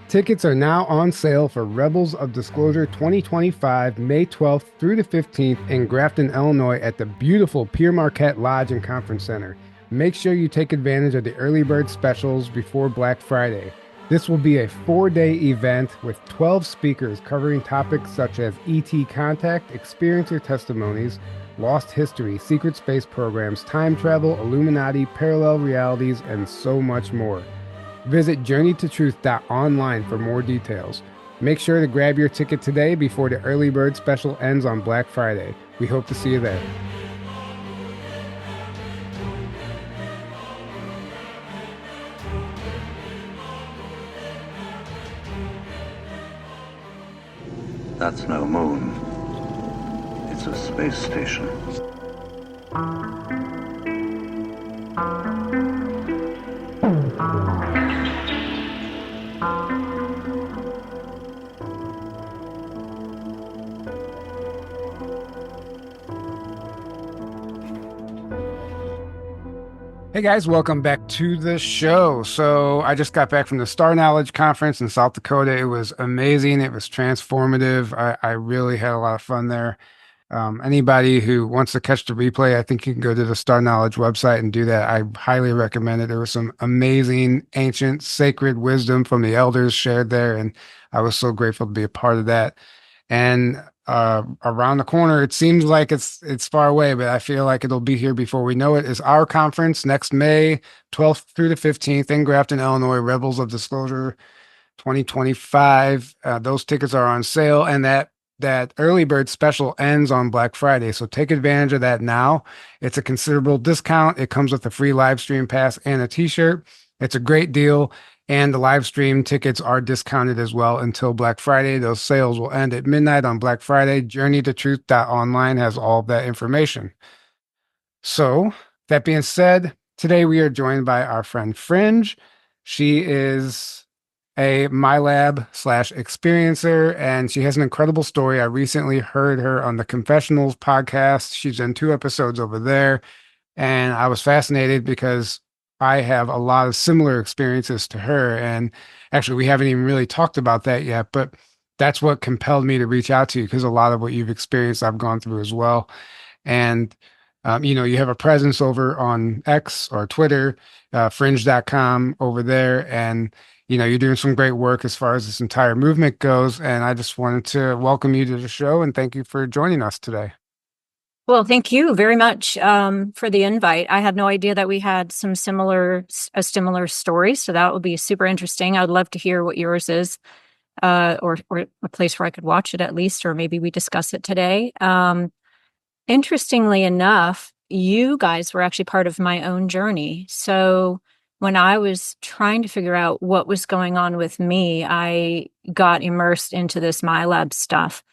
Tickets are now on sale for Rebels of Disclosure 2025, May 12th through the 15th in Grafton, Illinois at the beautiful Pier Marquette Lodge and Conference Center. Make sure you take advantage of the early bird specials before Black Friday. This will be a 4-day event with 12 speakers covering topics such as ET contact, experiencer testimonies, lost history, secret space programs, time travel, Illuminati, parallel realities, and so much more. Visit journeytotruth.online for more details. Make sure to grab your ticket today before the early bird special ends on Black Friday. We hope to see you there. That's no moon. It's a space station. Hey guys, welcome back to the show. So I just got back from the Star Knowledge Conference in South Dakota. It was amazing. It was transformative. I really had a lot of fun there. Anybody who wants to catch the replay, I think you can go to the Star Knowledge website and do that. I highly recommend it. There was some amazing, ancient, sacred wisdom from the elders shared there, and I was so grateful to be a part of that. And around the corner, it seems like it's far away, but I feel like it'll be here before we know it, is our conference next May 12th through the 15th in Grafton, Illinois, Rebels of Disclosure 2025. Those tickets are on sale, and that early bird special ends on Black Friday. So take advantage of that now. It's a considerable discount. It comes with a free live stream pass and a t-shirt. It's a great deal. And the live stream tickets are discounted as well until Black Friday. Those sales will end at midnight on Black Friday. JourneyToTruth.online has all of that information. So that being said, today we are joined by our friend Fringe. She is a Milab / experiencer, and she has an incredible story. I recently heard her on the Confessionals podcast. She's done 2 episodes over there, and I was fascinated because I have a lot of similar experiences to her. And actually, we haven't even really talked about that yet, but that's what compelled me to reach out to you, because a lot of what you've experienced, I've gone through as well. And, you have a presence over on X or Twitter, fringe.com over there. And, you're doing some great work as far as this entire movement goes. And I just wanted to welcome you to the show and thank you for joining us today. Well, thank you very much for the invite. I had no idea that we had a similar story, so that would be super interesting. I would love to hear what yours is, or a place where I could watch it at least, or maybe we discuss it today. Interestingly enough, you guys were actually part of my own journey. So when I was trying to figure out what was going on with me, I got immersed into this Milabs stuff.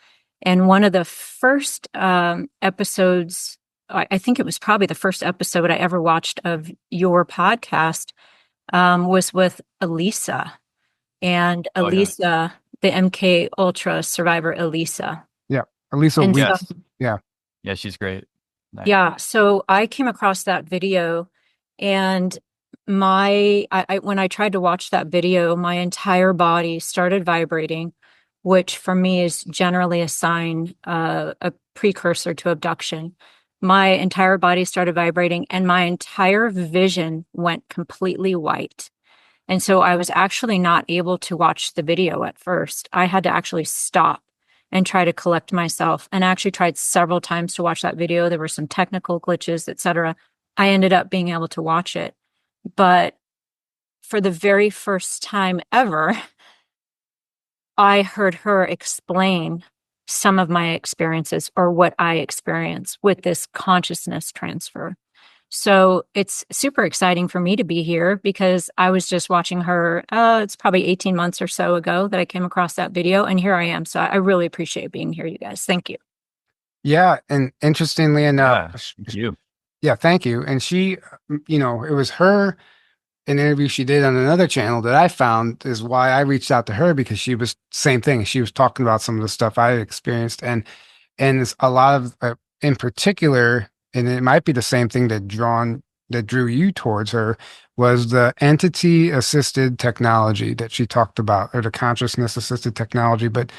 And one of the first episodes, I think it was probably the first episode I ever watched of your podcast, was with Elisa. And Elisa, the MK Ultra survivor, Elisa. Yeah, Elisa. Yes. Yeah. Yeah, she's great. Nice. Yeah. So I came across that video, and when I tried to watch that video, my entire body started vibrating, which for me is generally a sign, a precursor to abduction. My entire body started vibrating and my entire vision went completely white. And so I was actually not able to watch the video at first. I had to actually stop and try to collect myself, and I actually tried several times to watch that video. There were some technical glitches, etc. I ended up being able to watch it. But for the very first time ever, I heard her explain some of my experiences, or what I experienced with this consciousness transfer. So it's super exciting for me to be here, because I was just watching her. It's probably 18 months or so ago that I came across that video, and here I am. So I really appreciate being here, you guys. Thank you. Yeah. And interestingly enough, Thank you. Yeah, thank you. And she, it was her, an interview she did on another channel that I found is why I reached out to her, because she was same thing. She was talking about some of the stuff I had experienced, and it's a lot of, in particular, and it might be the same thing that drawn that drew you towards her was the entity assisted technology that she talked about, or the consciousness assisted technology. But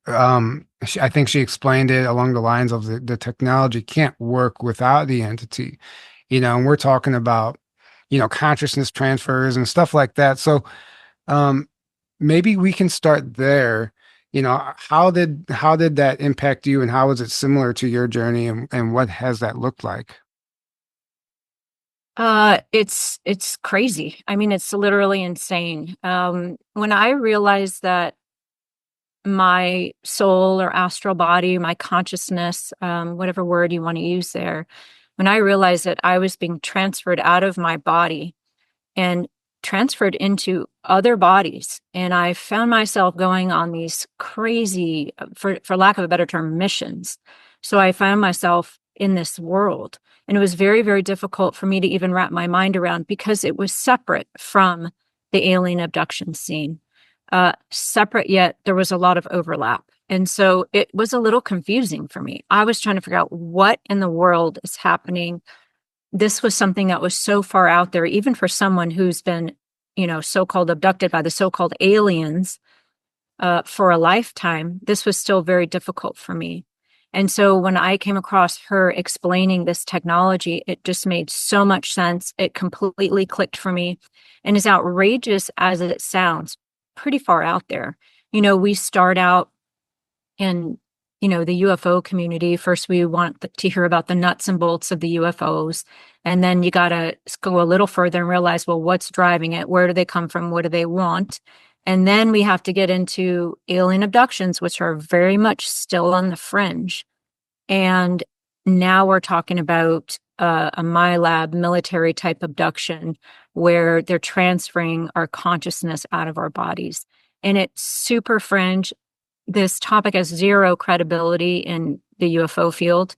I think she explained it along the lines of the technology can't work without the entity, and we're talking about, consciousness transfers and stuff like that. So um, maybe we can start there. How did that impact you, and how is it similar to your journey, and what has that looked like? It's crazy. I mean, it's literally insane. When I realized that my soul or astral body, my consciousness, whatever word you want to use there, when I realized that I was being transferred out of my body and transferred into other bodies, and I found myself going on these crazy, for lack of a better term, missions. So I found myself in this world, and it was very, very difficult for me to even wrap my mind around because it was separate from the alien abduction scene. Separate, yet there was a lot of overlap. And so it was a little confusing for me. I was trying to figure out what in the world is happening. This was something that was so far out there, even for someone who's been, so-called abducted by the so-called aliens for a lifetime. This was still very difficult for me. And so when I came across her explaining this technology, it just made so much sense. It completely clicked for me. And as outrageous as it sounds, pretty far out there. We start out in, the UFO community. First, we want to hear about the nuts and bolts of the UFOs. And then you got to go a little further and realize, well, what's driving it? Where do they come from? What do they want? And then we have to get into alien abductions, which are very much still on the fringe. And now we're talking about a Milab military type abduction where they're transferring our consciousness out of our bodies. And it's super fringe. This topic has zero credibility in the UFO field,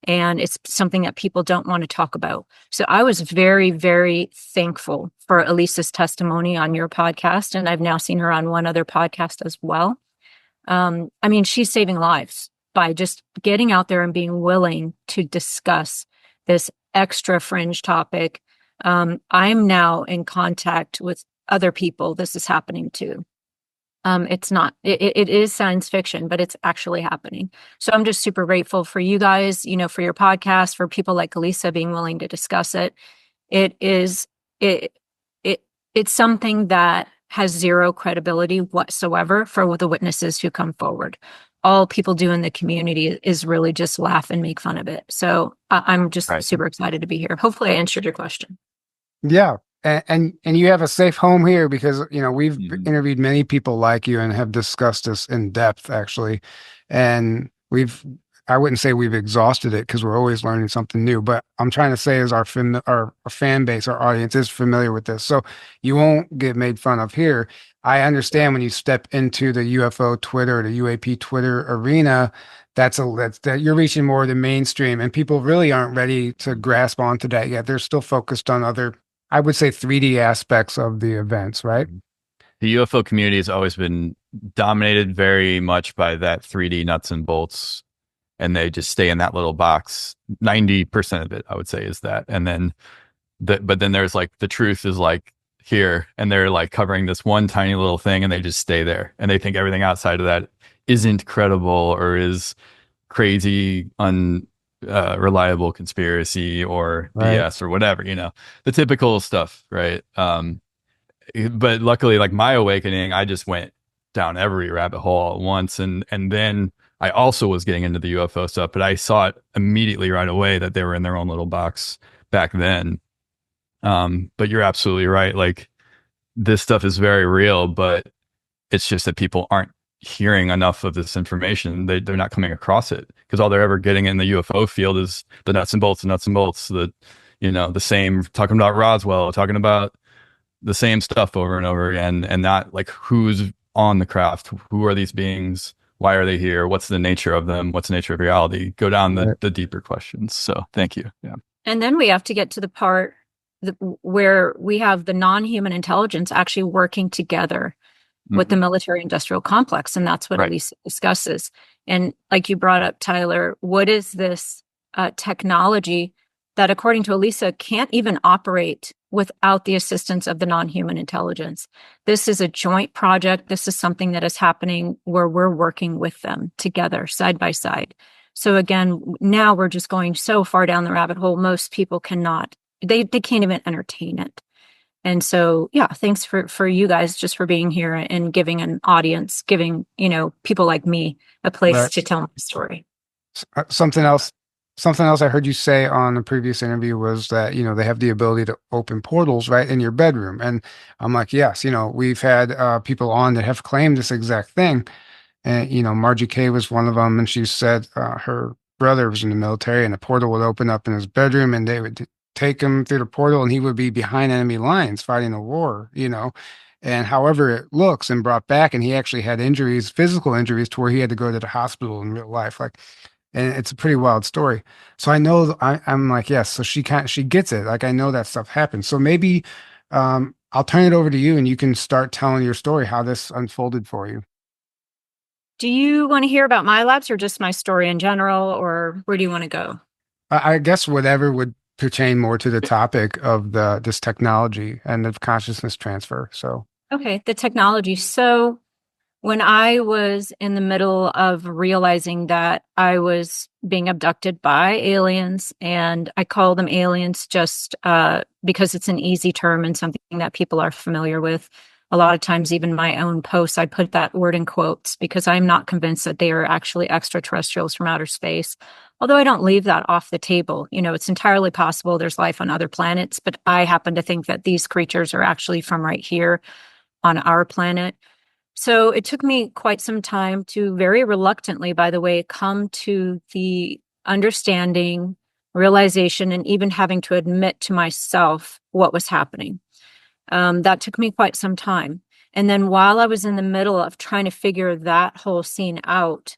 and it's something that people don't want to talk about. So I was very, very thankful for Elisa's testimony on your podcast, and I've now seen her on one other podcast as well. I mean, she's saving lives by just getting out there and being willing to discuss this extra fringe topic. I'm now in contact with other people this is happening to. It is science fiction, but it's actually happening. So I'm just super grateful for you guys, for your podcast, for people like Elisa being willing to discuss it. It's something that has zero credibility whatsoever for the witnesses who come forward. All people do in the community is really just laugh and make fun of it. So I'm just super excited to be here. Hopefully I answered your question. Yeah. And you have a safe home here because, we've interviewed many people like you and have discussed this in depth, actually. And I wouldn't say we've exhausted it because we're always learning something new, but I'm trying to say is our fan base, our audience is familiar with this. So you won't get made fun of here. I understand when you step into the UFO Twitter, the UAP Twitter arena, that you're reaching more of the mainstream, and people really aren't ready to grasp onto that yet. They're still focused on other, I would say, 3D aspects of the events, right? The UFO community has always been dominated very much by that 3D nuts and bolts, and they just stay in that little box. 90% of it, I would say, is that. And then, but then there's like the truth is like here, and they're like covering this one tiny little thing, and they just stay there, and they think everything outside of that isn't credible or is crazy, reliable conspiracy or BS or whatever, the typical stuff, right? But luckily, like my awakening, I just went down every rabbit hole at once, and then I also was getting into the UFO stuff, but I saw it immediately right away that they were in their own little box back then. But you're absolutely right. Like this stuff is very real, but it's just that people aren't hearing enough of this information. They're not coming across it because all they're ever getting in the UFO field is the nuts and bolts, the same, talking about Roswell, talking about the same stuff over and over again, and not like who's on the craft, who are these beings, why are they here, what's the nature of them, what's the nature of reality, go down the deeper questions. So thank you. Yeah. And then we have to get to the part where we have the non-human intelligence actually working together with the military industrial complex. And that's what Elisa discusses. And like you brought up, Tyler, what is this technology that, according to Elisa, can't even operate without the assistance of the non-human intelligence. This is a joint project. This is something that is happening where we're working with them together, side by side. So again, now we're just going so far down the rabbit hole, most people cannot, they can't even entertain it. And so, yeah, thanks for you guys just for being here and giving an audience, giving, people like me a place Right. to tell my story. Something else I heard you say on the previous interview was that, they have the ability to open portals right in your bedroom. And I'm like, yes, we've had people on that have claimed this exact thing. And, Margie Kay was one of them. And she said her brother was in the military and a portal would open up in his bedroom and they would take him through the portal and he would be behind enemy lines fighting a war, and however it looks and brought back. And he actually had injuries, physical injuries to where he had to go to the hospital in real life. Like, and it's a pretty wild story. So I know I'm like, yes. So she gets it. Like I know that stuff happens. So maybe I'll turn it over to you and you can start telling your story, how this unfolded for you. Do you want to hear about Milabs or just my story in general, or where do you want to go? I guess whatever would pertain more to the topic of this technology and the consciousness transfer. So Okay, the technology. So when I was in the middle of realizing that I was being abducted by aliens, and I call them aliens just because it's an easy term and something that people are familiar with. A lot of times, even my own posts, I put that word in quotes because I'm not convinced that they are actually extraterrestrials from outer space. Although I don't leave that off the table. It's entirely possible there's life on other planets, but I happen to think that these creatures are actually from right here on our planet. So it took me quite some time to very reluctantly, by the way, come to the understanding, realization, and even having to admit to myself what was happening. That took me quite some time. And then while I was in the middle of trying to figure that whole scene out,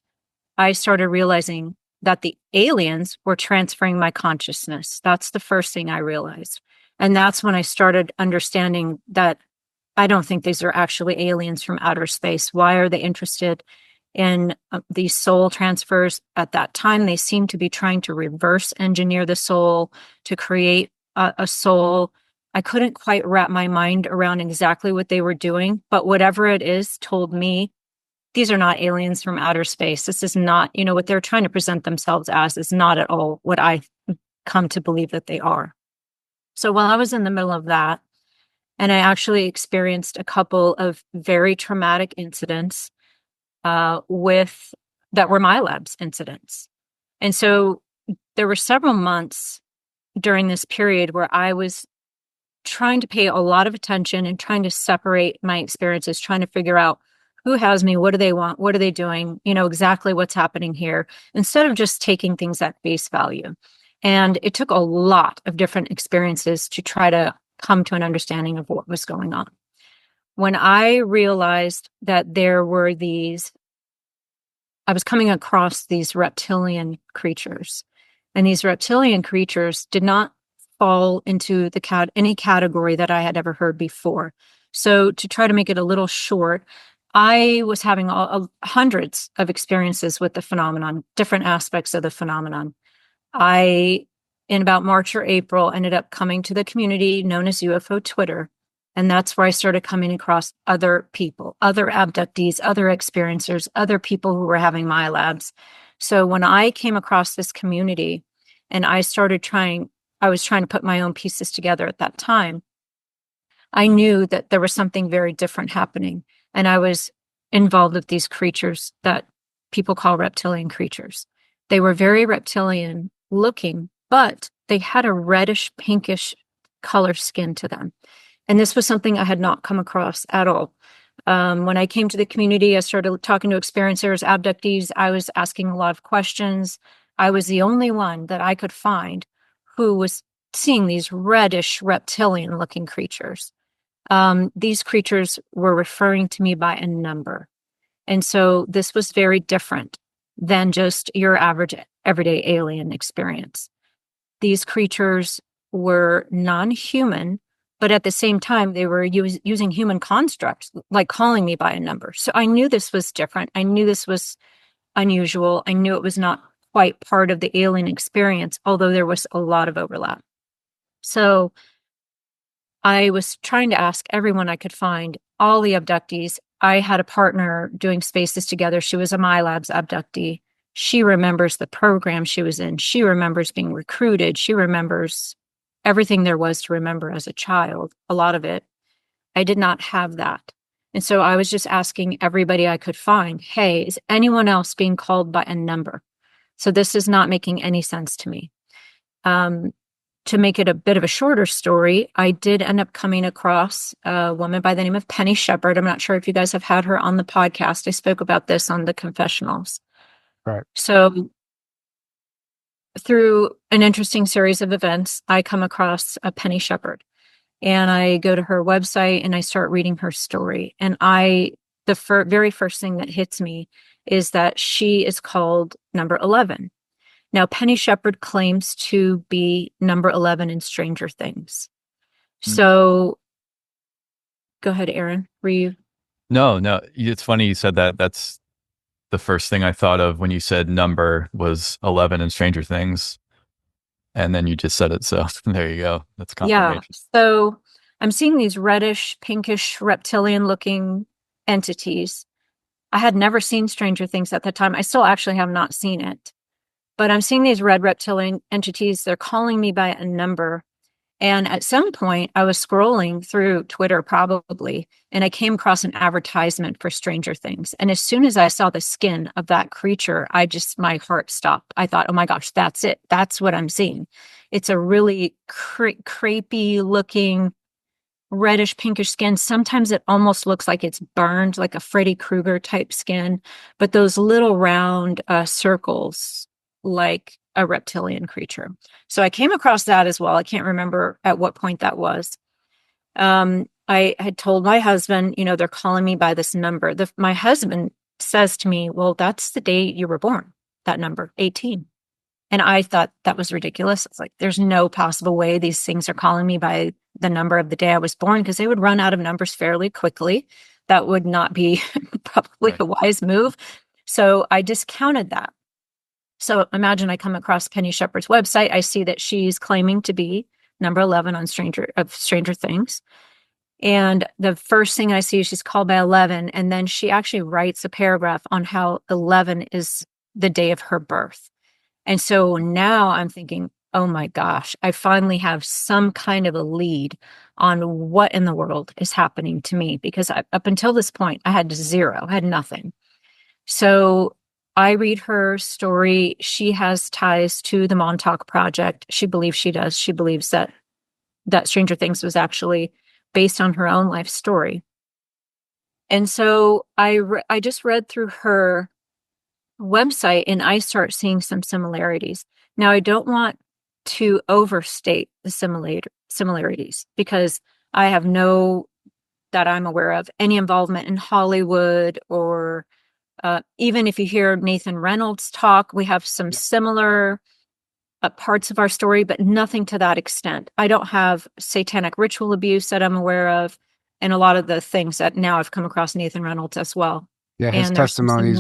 I started realizing that the aliens were transferring my consciousness. That's the first thing I realized. And that's when I started understanding that I don't think these are actually aliens from outer space. Why are they interested in these soul transfers? At that time, they seemed to be trying to reverse engineer the soul to create a soul. I couldn't quite wrap my mind around exactly what they were doing, but whatever it is told me these are not aliens from outer space. This is not, what they're trying to present themselves as is not at all what I come to believe that they are. So while I was in the middle of that, and I actually experienced a couple of very traumatic incidents that were Milabs incidents. And so there were several months during this period where I was trying to pay a lot of attention and trying to separate my experiences, trying to figure out who has me, what do they want, what are they doing, exactly what's happening here, instead of just taking things at face value. And it took a lot of different experiences to try to come to an understanding of what was going on. When I realized that I was coming across these reptilian creatures, and these reptilian creatures did not fall into any category that I had ever heard before. So to try to make it a little short, I was having hundreds of experiences with the phenomenon, different aspects of the phenomenon. I, in about March or April, ended up coming to the community known as UFO Twitter. And that's where I started coming across other people, other abductees, other experiencers, other people who were having Milabs. So when I came across this community and I was trying to put my own pieces together at that time, I knew that there was something very different happening. And I was involved with these creatures that people call reptilian creatures. They were very reptilian looking, but they had a reddish, pinkish color skin to them. And this was something I had not come across at all. When I came to the community, I started talking to experiencers, abductees. I was asking a lot of questions. I was the only one that I could find who was seeing these reddish, reptilian looking creatures. These creatures were referring to me by a number. And so this was very different than just your average everyday alien experience. These creatures were non-human, but at the same time, they were using human constructs, like calling me by a number. So I knew this was different. I knew this was unusual. I knew it was not quite part of the alien experience, although there was a lot of overlap. So I was trying to ask everyone I could find, all the abductees. I had a partner doing spaces together. She was a Milabs abductee. She remembers the program she was in. She remembers being recruited. She remembers everything there was to remember as a child, a lot of it. I did not have that. And so I was just asking everybody I could find, hey, is anyone else being called by a number? So this is not making any sense to me. To make it a bit of a shorter story, I did end up coming across a woman by the name of Penny Shepard. I'm not sure if you guys have had her on the podcast. I spoke about this on the confessionals. Right. So through an interesting series of events, I come across a Penny Shepard, and I go to her website and I start reading her story. And the very first thing that hits me is that she is called number 11. Now, Penny Shepard claims to be number 11 in Stranger Things. So go ahead, Aaron. Were you? No, it's funny you said that. That's the first thing I thought of when you said number was 11 in Stranger Things. And then you just said it. So there you go. That's confirmation. Yeah. So I'm seeing these reddish, pinkish, reptilian looking entities. I had never seen Stranger Things at the time. I still actually have not seen it. But I'm seeing these red reptilian entities. They're calling me by a number. And at some point, I was scrolling through Twitter, probably, and I came across an advertisement for Stranger Things. And as soon as I saw the skin of that creature, my heart stopped. I thought, oh my gosh, that's it. That's what I'm seeing. It's a really crepey looking reddish pinkish skin. Sometimes it almost looks like it's burned, like a Freddy Krueger type skin, but those little round circles, like a reptilian creature. So I came across that as well. I can't remember at what point that was. I had told my husband, they're calling me by this number. My husband says to me, well, that's the day you were born, that number, 18. And I thought that was ridiculous. It's like, there's no possible way these things are calling me by the number of the day I was born, because they would run out of numbers fairly quickly. That would not be probably a wise move. So I discounted that. So imagine I come across Penny Shepard's website. I see that she's claiming to be number 11 on Stranger Things. And the first thing I see is she's called by 11. And then she actually writes a paragraph on how 11 is the day of her birth. And so now I'm thinking, oh my gosh, I finally have some kind of a lead on what in the world is happening to me, because up until this point, I had zero, I had nothing. So I read her story. She has ties to the Montauk Project. She believes she does. She believes that Stranger Things was actually based on her own life story. And so I just read through her website and I start seeing some similarities. Now, I don't want to overstate the similarities, because I have that I'm aware of, any involvement in Hollywood, or even if you hear Nathan Reynolds talk, we have some similar parts of our story, but nothing to that extent. I don't have satanic ritual abuse that I'm aware of, and a lot of the things that now I've come across Nathan Reynolds as well. Yeah, his testimony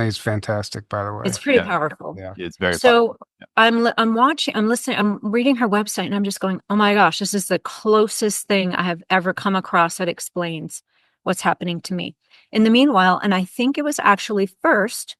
is fantastic, by the way. It's pretty powerful. Yeah, it's very so powerful. I'm watching, I'm listening, I'm reading her website, and I'm just going, oh my gosh, this is the closest thing I have ever come across that explains what's happening to me. In the meanwhile, and I think it was actually first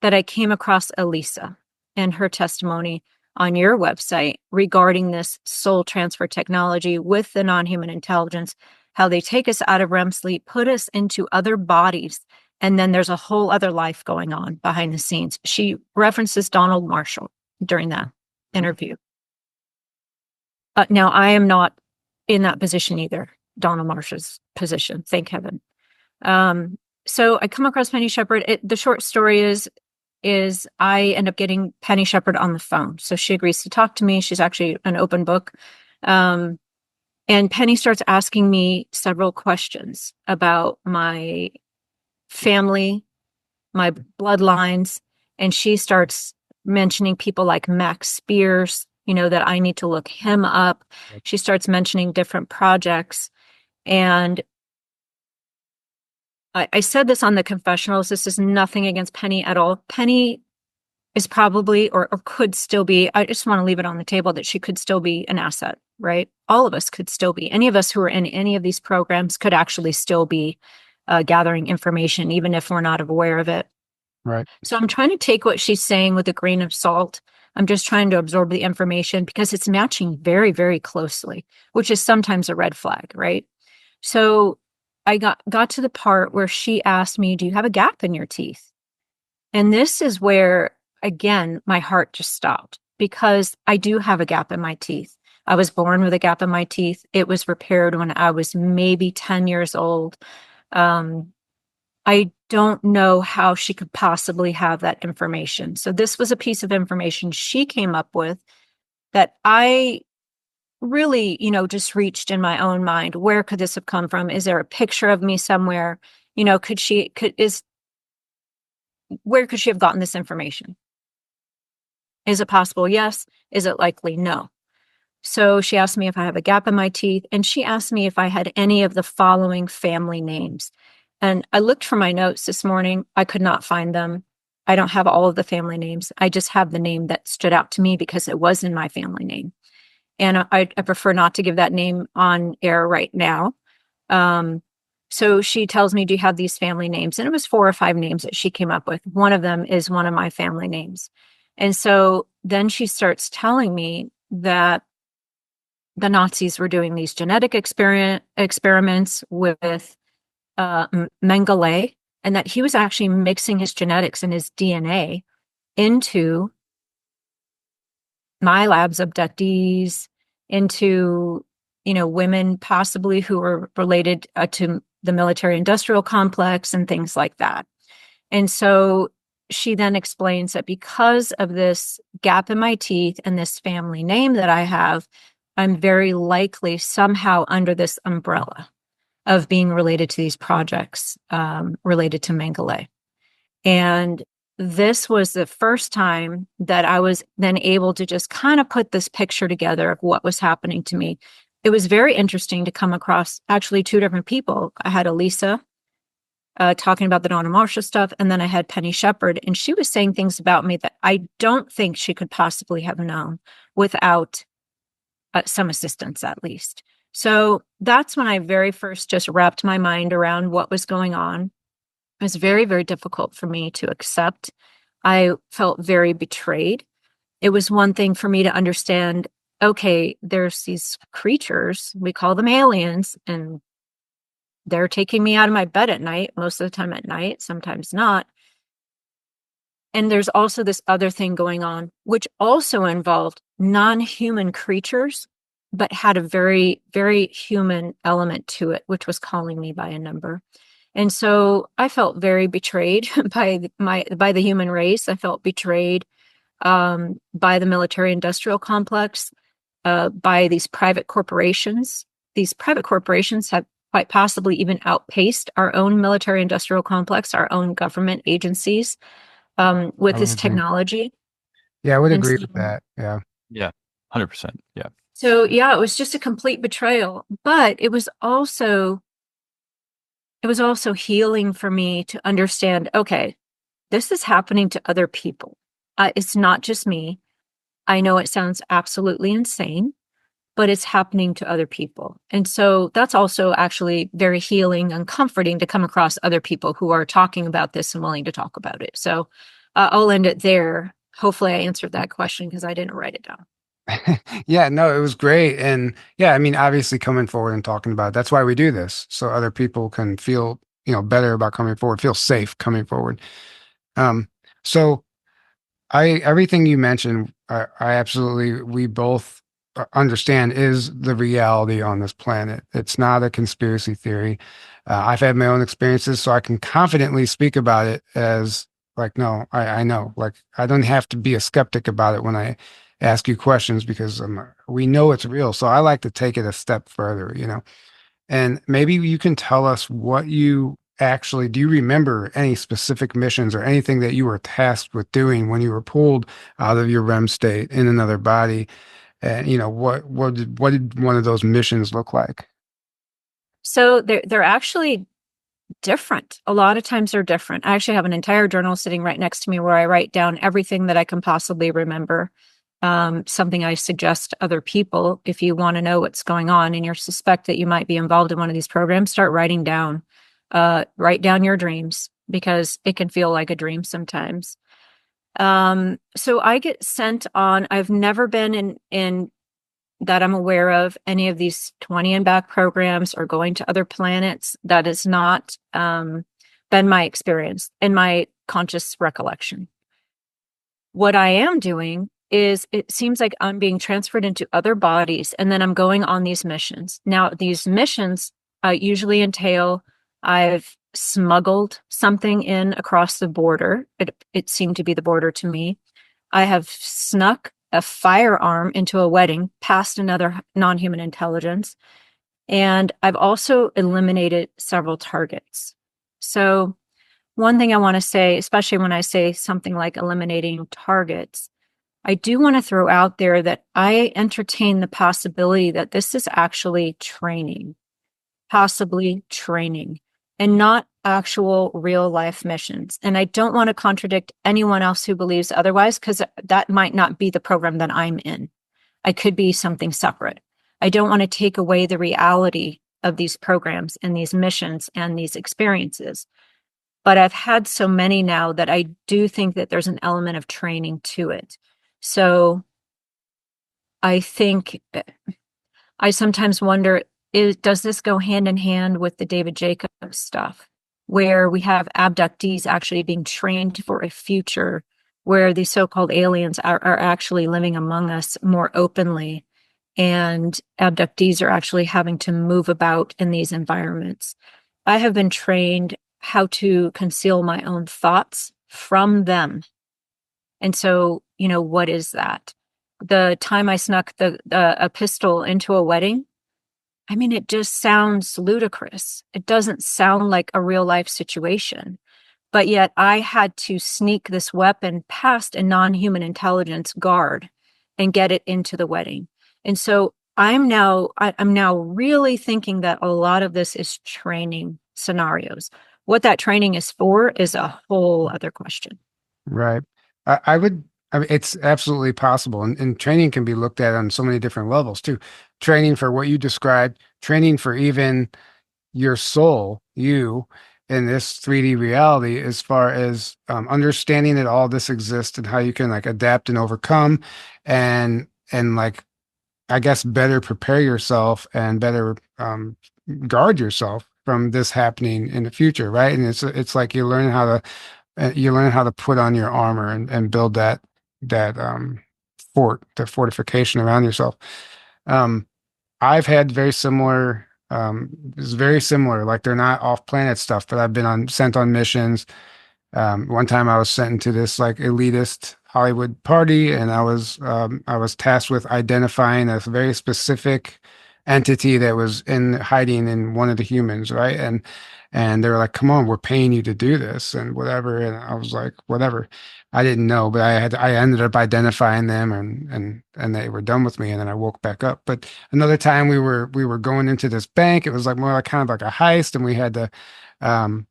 that I came across Elisa and her testimony on your website regarding this soul transfer technology with the non-human intelligence, how they take us out of REM sleep, put us into other bodies, and then there's a whole other life going on behind the scenes. She references Donald Marshall during that interview. Now, I am not in that position either, Donald Marshall's position, thank heaven. So I come across Penny Shepard. The short story is I end up getting Penny Shepard on the phone. So she agrees to talk to me. She's actually an open book. And Penny starts asking me several questions about my family, my bloodlines, and she starts mentioning people like Max Spears, that I need to look him up. She starts mentioning different projects. And I said this on the confessionals. This is nothing against Penny at all. Penny is probably or could still be, I just want to leave it on the table that she could still be an asset, right? All of us could still be. Any of us who are in any of these programs could actually still be gathering information, even if we're not aware of it. Right. So I'm trying to take what she's saying with a grain of salt. I'm just trying to absorb the information because it's matching very, very closely, which is sometimes a red flag, right? So I got to the part where she asked me, do you have a gap in your teeth? And this is where, again, my heart just stopped because I do have a gap in my teeth. I was born with a gap in my teeth. It was repaired when I was maybe 10 years old. I don't know how she could possibly have that information. So this was a piece of information she came up with that I really, just reached in my own mind. Where could this have come from? Is there a picture of me somewhere? Where could she have gotten this information? Is it possible? Yes. Is it likely? No. So she asked me if I have a gap in my teeth, and she asked me if I had any of the following family names. And I looked for my notes this morning. I could not find them. I don't have all of the family names. I just have the name that stood out to me because it was in my family name. And I prefer not to give that name on air right now. So she tells me, do you have these family names? And it was 4 or 5 names that she came up with. One of them is one of my family names. And so then she starts telling me that the Nazis were doing these genetic experiments with Mengele, and that he was actually mixing his genetics and his DNA into Milabs abductees, into women possibly who were related to the military industrial complex and things like that. And so she then explains that because of this gap in my teeth and this family name that I have, I'm very likely somehow under this umbrella of being related to these projects related to Mengele. And this was the first time that I was then able to just kind of put this picture together of what was happening to me. It was very interesting to come across actually 2 different people. I had Elisa talking about the Donna Marsha stuff, and then I had Penny Shepard, and she was saying things about me that I don't think she could possibly have known without some assistance, at least. So that's when I very first just wrapped my mind around what was going on. It was very, very difficult for me to accept. I felt very betrayed. It was one thing for me to understand, okay, there's these creatures, we call them aliens, and they're taking me out of my bed at night, most of the time at night, sometimes not. And there's also this other thing going on, which also involved non-human creatures, but had a very, very human element to it, which was calling me by a number. And so I felt very betrayed by the human race. I felt betrayed by the military industrial complex, by these private corporations. These private corporations have quite possibly even outpaced our own military industrial complex, our own government agencies with this technology. Yeah, I would And agree so, with that. Yeah. Yeah. 100%. Yeah. so yeah, it was just a complete betrayal, but it was also healing for me to understand, okay, this is happening to other people. It's not just me. I know it sounds absolutely insane, but it's happening to other people. And so that's also actually very healing and comforting to come across other people who are talking about this and willing to talk about it. So I'll end it there. Hopefully I answered that question because I didn't write it down. Yeah, no, it was great. And yeah, I mean, obviously coming forward and talking about it, that's why we do this. So other people can feel, better about coming forward, feel safe coming forward. Um, so everything you mentioned, I absolutely, we both understand is the reality on this planet. It's not a conspiracy theory. I've had my own experiences, so I can confidently speak about it as like, no, I know, like, I don't have to be a skeptic about it when I ask you questions because we know it's real. So I like to take it a step further. And maybe you can tell us what you actually do. You remember any specific missions or anything that you were tasked with doing when you were pulled out of your REM state in another body? And what did one of those missions look like? So they're actually different. A lot of times they're different. I actually have an entire journal sitting right next to me where I write down everything that I can possibly remember. Something I suggest to other people, if you want to know what's going on and you suspect that you might be involved in one of these programs, start writing down. Write down your dreams, because it can feel like a dream sometimes. So I get sent on, I've never been in that I'm aware of any of these 20 and back programs or going to other planets. That has not been my experience in my conscious recollection. What I am doing is, it seems like I'm being transferred into other bodies, and then I'm going on these missions. Now, these missions usually entail, I've smuggled something in across the border. It seemed to be the border to me. I have snuck a firearm into a wedding past another non-human intelligence. And I've also eliminated several targets. So one thing I want to say, especially when I say something like eliminating targets, I do want to throw out there that I entertain the possibility that this is actually training, possibly training, and not actual real life missions. And I don't want to contradict anyone else who believes otherwise, because that might not be the program that I'm in. I could be something separate. I don't want to take away the reality of these programs and these missions and these experiences. But I've had so many now that I do think that there's an element of training to it. So I think, I sometimes wonder, does this go hand in hand with the David Jacobs stuff, where we have abductees actually being trained for a future where these so-called aliens are actually living among us more openly, and abductees are actually having to move about in these environments? I have been trained how to conceal my own thoughts from them. And so, what is that? The time I snuck a pistol into a wedding, I mean, it just sounds ludicrous. It doesn't sound like a real life situation. But yet I had to sneak this weapon past a non-human intelligence guard and get it into the wedding. And so I'm now really thinking that a lot of this is training scenarios. What that training is for is a whole other question. Right. I mean, it's absolutely possible. And training can be looked at on so many different levels too. Training for what you described, training for even your soul, you in this 3D reality, as far as understanding that all this exists and how you can like adapt and overcome and like, I guess, better prepare yourself and better guard yourself from this happening in the future. Right. And it's like you learn how to put on your armor and build that the fortification around yourself. Um, I've had very similar, it's very similar. Like they're not off planet stuff, but I've been sent on missions. One time I was sent into this like elitist Hollywood party, and I was tasked with identifying a very specific entity that was in hiding in one of the humans, right? And they were like, "Come on, we're paying you to do this," and whatever. And I was like, "Whatever." I didn't know, but I ended up identifying them, and they were done with me, and then I woke back up. But another time we were going into this bank. It was like more like kind of like a heist, and we had to um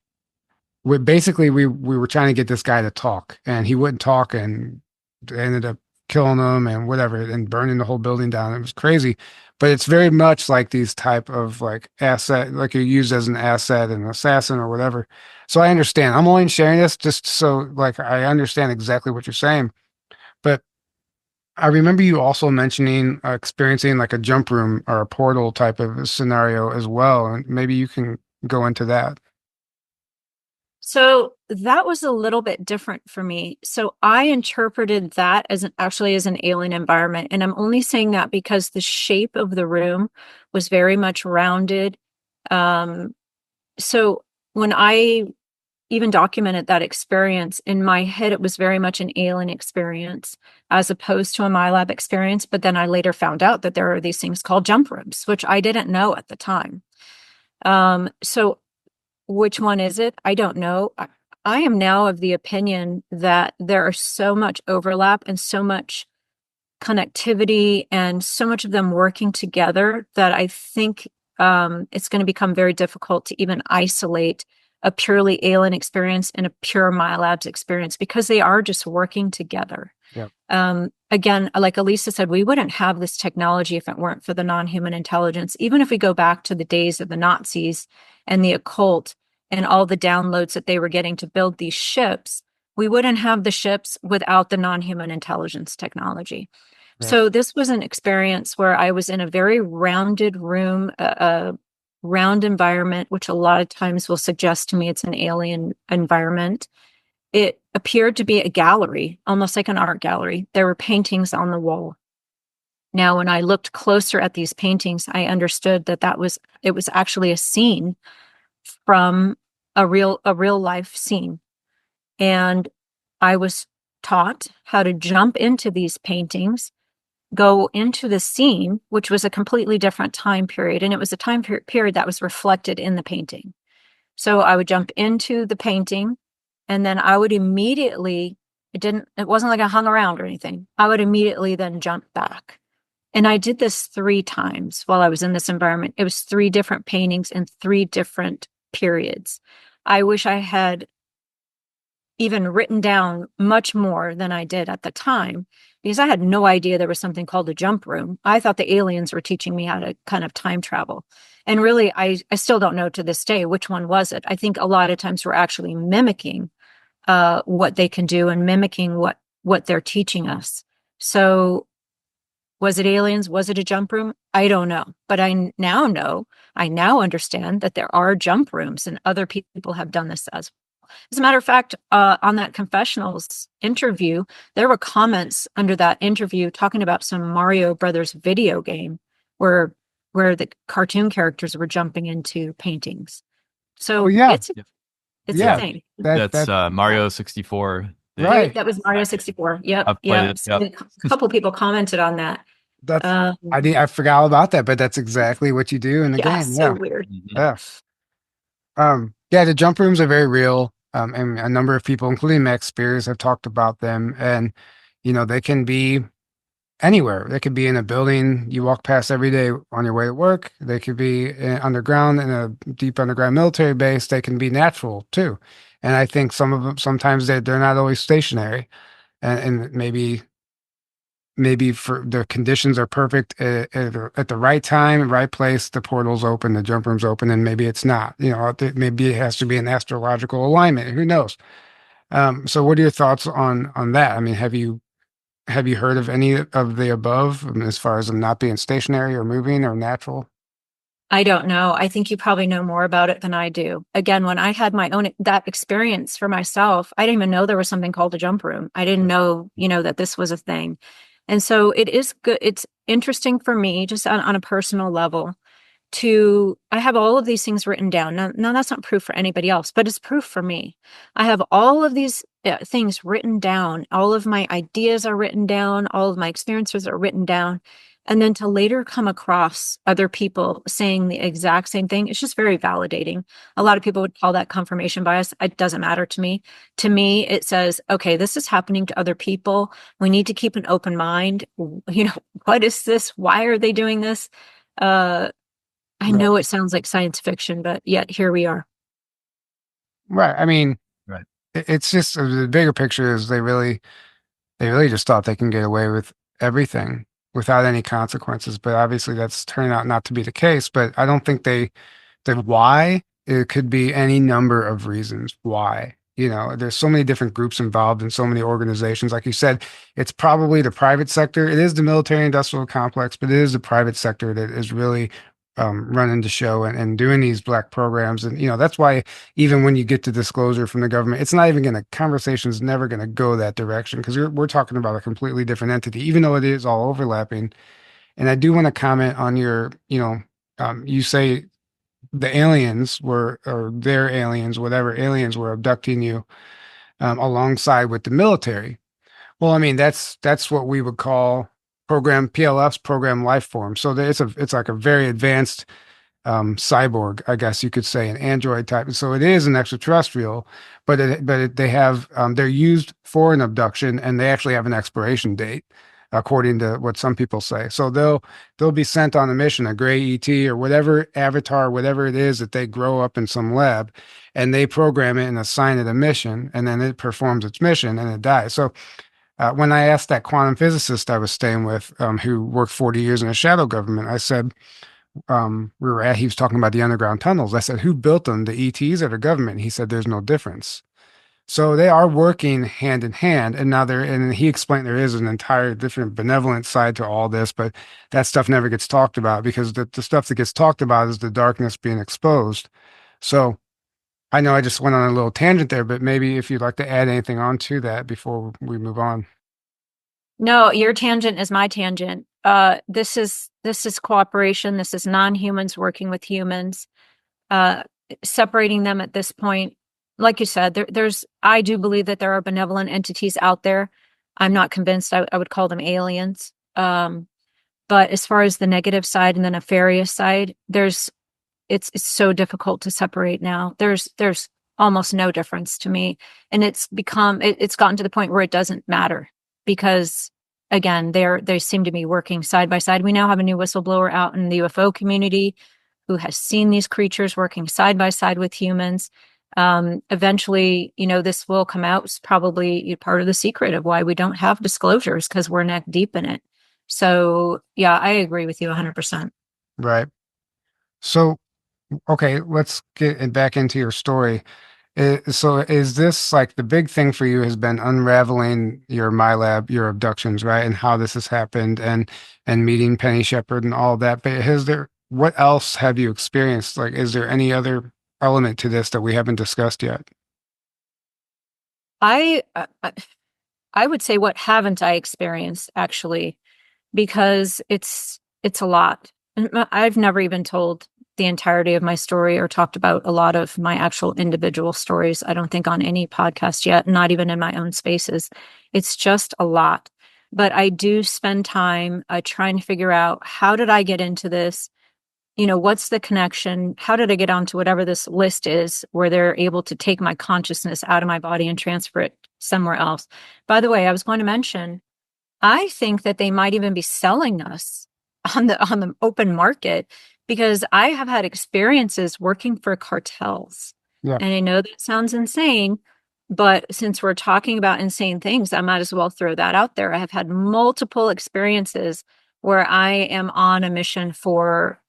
we were trying to get this guy to talk, and he wouldn't talk, and they ended up killing him and whatever, and burning the whole building down. It was crazy, but it's very much like these type of like asset, like you're used as an asset, an assassin or whatever. So I understand. I'm only sharing this just so like I understand exactly what you're saying. But I remember you also mentioning experiencing like a jump room or a portal type of scenario as well, and maybe you can go into that. So that was a little bit different for me. So I interpreted that as actually as an alien environment. And I'm only saying that because the shape of the room was very much rounded. So when I even documented that experience in my head, it was very much an alien experience as opposed to a Milab experience. But then I later found out that there are these things called jump rooms, which I didn't know at the time. So which one is it? I don't know. I am now of the opinion that there are so much overlap and so much connectivity and so much of them working together that I think it's going to become very difficult to even isolate a purely alien experience and a pure Milabs experience, because they are just working together. Again, like Elisa said, we wouldn't have this technology if it weren't for the non-human intelligence. Even if we go back to the days of the Nazis and the occult and all the downloads that they were getting to build these ships, we wouldn't have the ships without the non-human intelligence technology. So this was an experience where I was in a very rounded room, a round environment, which a lot of times will suggest to me it's an alien environment. It appeared to be a gallery, almost like an art gallery. There were paintings on the wall. Now, when I looked closer at these paintings, I understood that it was actually a scene from a real life scene. And I was taught how to jump into these paintings, go into the scene, which was a completely different time period. And it was a time period that was reflected in the painting. So I would jump into the painting, and then I would immediately, it wasn't like I hung around or anything. I would immediately then jump back. And I did this 3 times while I was in this environment. It was 3 different paintings in 3 different periods. I wish I had even written down much more than I did at the time, because I had no idea there was something called a jump room. I thought the aliens were teaching me how to kind of time travel. And really, I still don't know to this day which one was it. I think a lot of times we're actually mimicking what they can do and mimicking what they're teaching us. So was it aliens? Was it a jump room? I don't know. But I now understand that there are jump rooms, and other people have done this as well. As a matter of fact, on that confessionals interview, there were comments under that interview talking about some Mario Brothers video game where the cartoon characters were jumping into paintings. So it's a thing. That's Mario 64. Right. That was Mario 64. Yep. Yep. A couple people commented on that. I forgot all about that, but that's exactly what you do in the game. So weird. Yeah. The jump rooms are very real. And a number of people, including Max Spears, have talked about them. And, they can be anywhere. They could be in a building you walk past every day on your way to work. They could be underground in a deep underground military base. They can be natural too. And I think some of them, sometimes they're not always stationary, and maybe for the conditions are perfect at the right time, right place, the portal's open, the jump room's open, and maybe it's not. Maybe it has to be an astrological alignment. Who knows? So what are your thoughts on that? I mean, have you heard of any of the above, as far as them not being stationary or moving or natural? I don't know. I think you probably know more about it than I do. Again, when I had that experience for myself, I didn't even know there was something called a jump room. I didn't know, that this was a thing. And so it is good. It's interesting for me, just on a personal level, I have all of these things written down. Now that's not proof for anybody else, but it's proof for me. I have all of these things written down. All of my ideas are written down. All of my experiences are written down. And then to later come across other people saying the exact same thing, it's just very validating. A lot of people would call that confirmation bias. It doesn't matter to me. To me, it says, okay, this is happening to other people. We need to keep an open mind. What is this? Why are they doing this? I know it sounds like science fiction, but yet here we are. Right. I mean, it's just the bigger picture is they really just thought they can get away with everything without any consequences. But obviously that's turning out not to be the case. But I don't think why, it could be any number of reasons why. There's so many different groups involved in so many organizations. Like you said, it's probably the private sector. It is the military industrial complex, but it is the private sector that is really running the show and doing these black programs. And, that's why even when you get to disclosure from the government, it's not even conversation's never going to go that direction, because we're talking about a completely different entity, even though it is all overlapping. And I do want to comment on your, you say the aliens or their aliens, whatever aliens were abducting you alongside with the military. Well, I mean, that's what we would call PLF's program life form. So it's like a very advanced cyborg, I guess you could say, an android type. So it is an extraterrestrial, but they have they're used for an abduction, and they actually have an expiration date, according to what some people say. So they'll be sent on a mission, a gray ET or whatever avatar, whatever it is that they grow up in some lab, and they program it and assign it a mission, and then it performs its mission and it dies. So when I asked that quantum physicist I was staying with, who worked 40 years in a shadow government, I said, he was talking about the underground tunnels. I said, who built them, the ETs or the government? He said, there's no difference. So they are working hand in hand. And now and he explained there is an entire different benevolent side to all this, but that stuff never gets talked about because the stuff that gets talked about is the darkness being exposed. So I know I just went on a little tangent there, but maybe if you'd like to add anything on to that before we move on. No, your tangent is my tangent. This is cooperation. This is non-humans working with humans. Separating them at this point, like you said, I do believe that there are benevolent entities out there. I'm not convinced I would call them aliens. But as far as the negative side and the nefarious side, it's so difficult to separate now. There's almost no difference to me. And it's gotten to the point where it doesn't matter because again, they seem to be working side by side. We now have a new whistleblower out in the UFO community who has seen these creatures working side by side with humans. Eventually, this will come out. It's probably part of the secret of why we don't have disclosures because we're neck deep in it. So yeah, I agree with you 100%. Right. So, okay, let's get back into your story. So is this like the big thing for you has been unraveling your Milab, your abductions, right? And how this has happened and meeting Penny Shepherd and all that. But what else have you experienced? Like, is there any other element to this that we haven't discussed yet? I would say what haven't I experienced actually, because it's a lot. I've never even told the entirety of my story or talked about a lot of my actual individual stories. I don't think on any podcast yet, not even in my own spaces. It's just a lot. But I do spend time trying to figure out, how did I get into this? What's the connection? How did I get onto whatever this list is where they're able to take my consciousness out of my body and transfer it somewhere else? By the way, I was going to mention, I think that they might even be selling us on the open market, because I have had experiences working for cartels. Yeah. And I know that sounds insane, but since we're talking about insane things, I might as well throw that out there. I have had multiple experiences where I am on a mission for,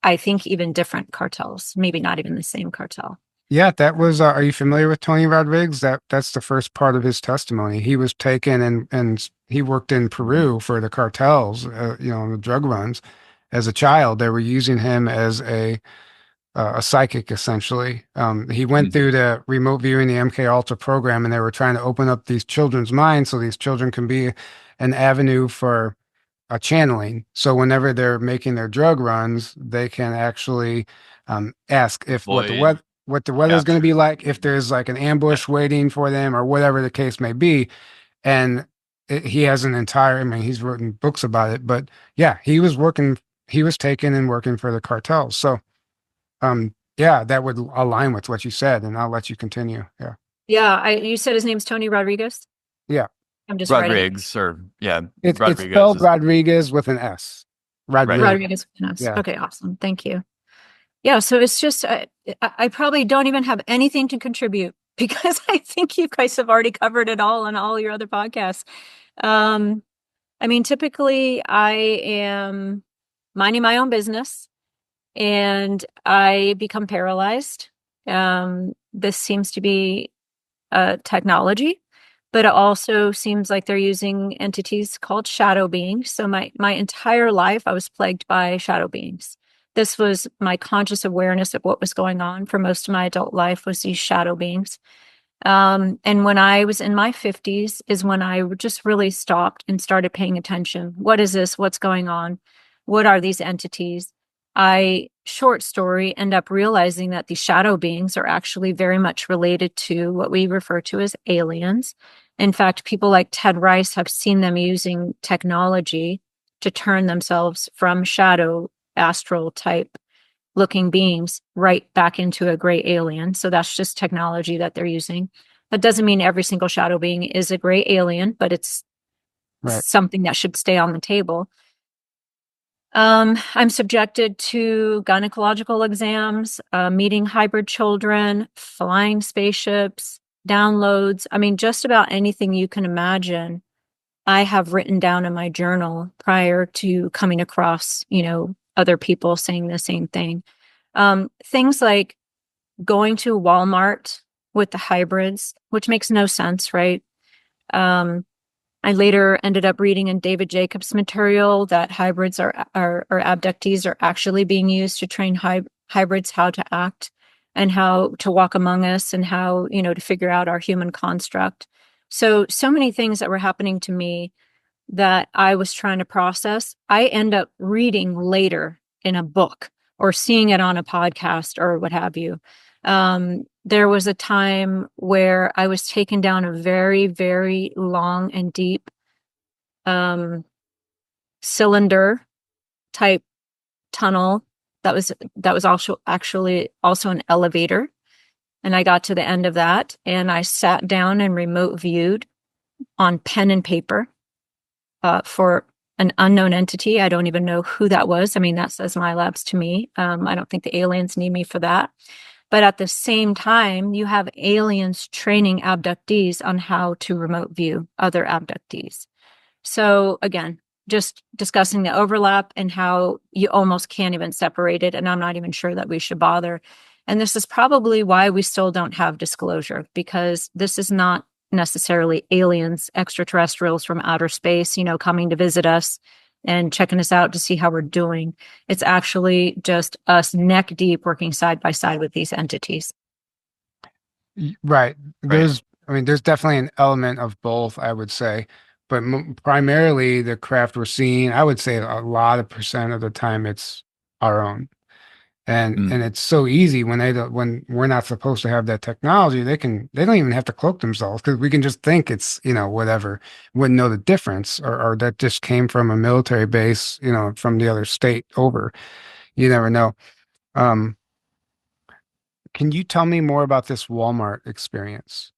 I think, even different cartels, maybe not even the same cartel. Yeah, that was, are you familiar with Tony Rodriguez? That's the first part of his testimony. He was taken and he worked in Peru for the cartels, the drug runs. As a child, they were using him as a psychic, essentially. He went through the remote viewing, the MK Ultra program, and they were trying to open up these children's minds so these children can be an avenue for channeling. So whenever they're making their drug runs, they can actually ask if what the weather is going to be like, if there's like an ambush waiting for them, or whatever the case may be. And he has he's written books about it. But yeah, he was taken and working for the cartels. So yeah, that would align with what you said, and I'll let you continue. Yeah. Yeah, you said his name's Tony Rodriguez? Yeah. I'm just Rodriguez, It's Rodriguez spelled Rodriguez with an S. Rodriguez with an S. Yeah. Okay, awesome. Thank you. Yeah, so it's just, I probably don't even have anything to contribute because I think you guys have already covered it all on all your other podcasts. Typically I am minding my own business and I become paralyzed. This seems to be technology, but it also seems like they're using entities called shadow beings. So my entire life, I was plagued by shadow beings. This was my conscious awareness of what was going on for most of my adult life, was these shadow beings. And when I was in my 50s is when I just really stopped and started paying attention. What is this? What's going on? What are these entities? Short story, end up realizing that these shadow beings are actually very much related to what we refer to as aliens. In fact, people like Ted Rice have seen them using technology to turn themselves from shadow astral type looking beings right back into a gray alien. So that's just technology that they're using. That doesn't mean every single shadow being is a gray alien, but it's something that should stay on the table. I'm subjected to gynecological exams, meeting hybrid children, flying spaceships, downloads. I mean, just about anything you can imagine, I have written down in my journal prior to coming across, other people saying the same thing. Things like going to Walmart with the hybrids, which makes no sense, right? I later ended up reading in David Jacobs' material that hybrids or abductees are actually being used to train hybrids how to act and how to walk among us and how, to figure out our human construct. So many things that were happening to me that I was trying to process, I end up reading later in a book or seeing it on a podcast or what have you. There was a time where I was taken down a very, very long and deep cylinder type tunnel that was also actually also an elevator. And I got to the end of that and I sat down and remote viewed on pen and paper for an unknown entity. I don't even know who that was. I mean, that says Milabs to me. I don't think the aliens need me for that. But at the same time, you have aliens training abductees on how to remote view other abductees. So again, just discussing the overlap and how you almost can't even separate it. And I'm not even sure that we should bother. And this is probably why we still don't have disclosure, because this is not necessarily aliens, extraterrestrials from outer space, coming to visit us and checking us out to see how we're doing. It's actually just us neck deep working side by side with these entities. Right. There's definitely an element of both, I would say, but primarily the craft we're seeing, I would say a lot of percent of the time it's our own. And it's so easy when when we're not supposed to have that technology, they don't even have to cloak themselves because we can just think it's, whatever, wouldn't know the difference or that just came from a military base, from the other state over. You never know. Can you tell me more about this Walmart experience?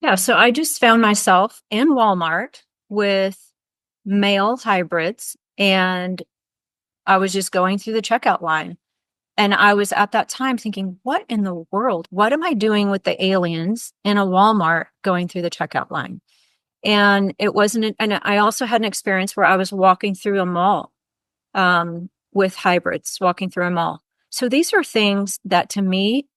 Yeah, so I just found myself in Walmart with male hybrids and I was just going through the checkout line. And I was at that time thinking, what in the world? What am I doing with the aliens in a Walmart going through the checkout line? And it wasn't, and I also had an experience where I was walking through a mall with hybrids, walking through a mall. So these are things that to me,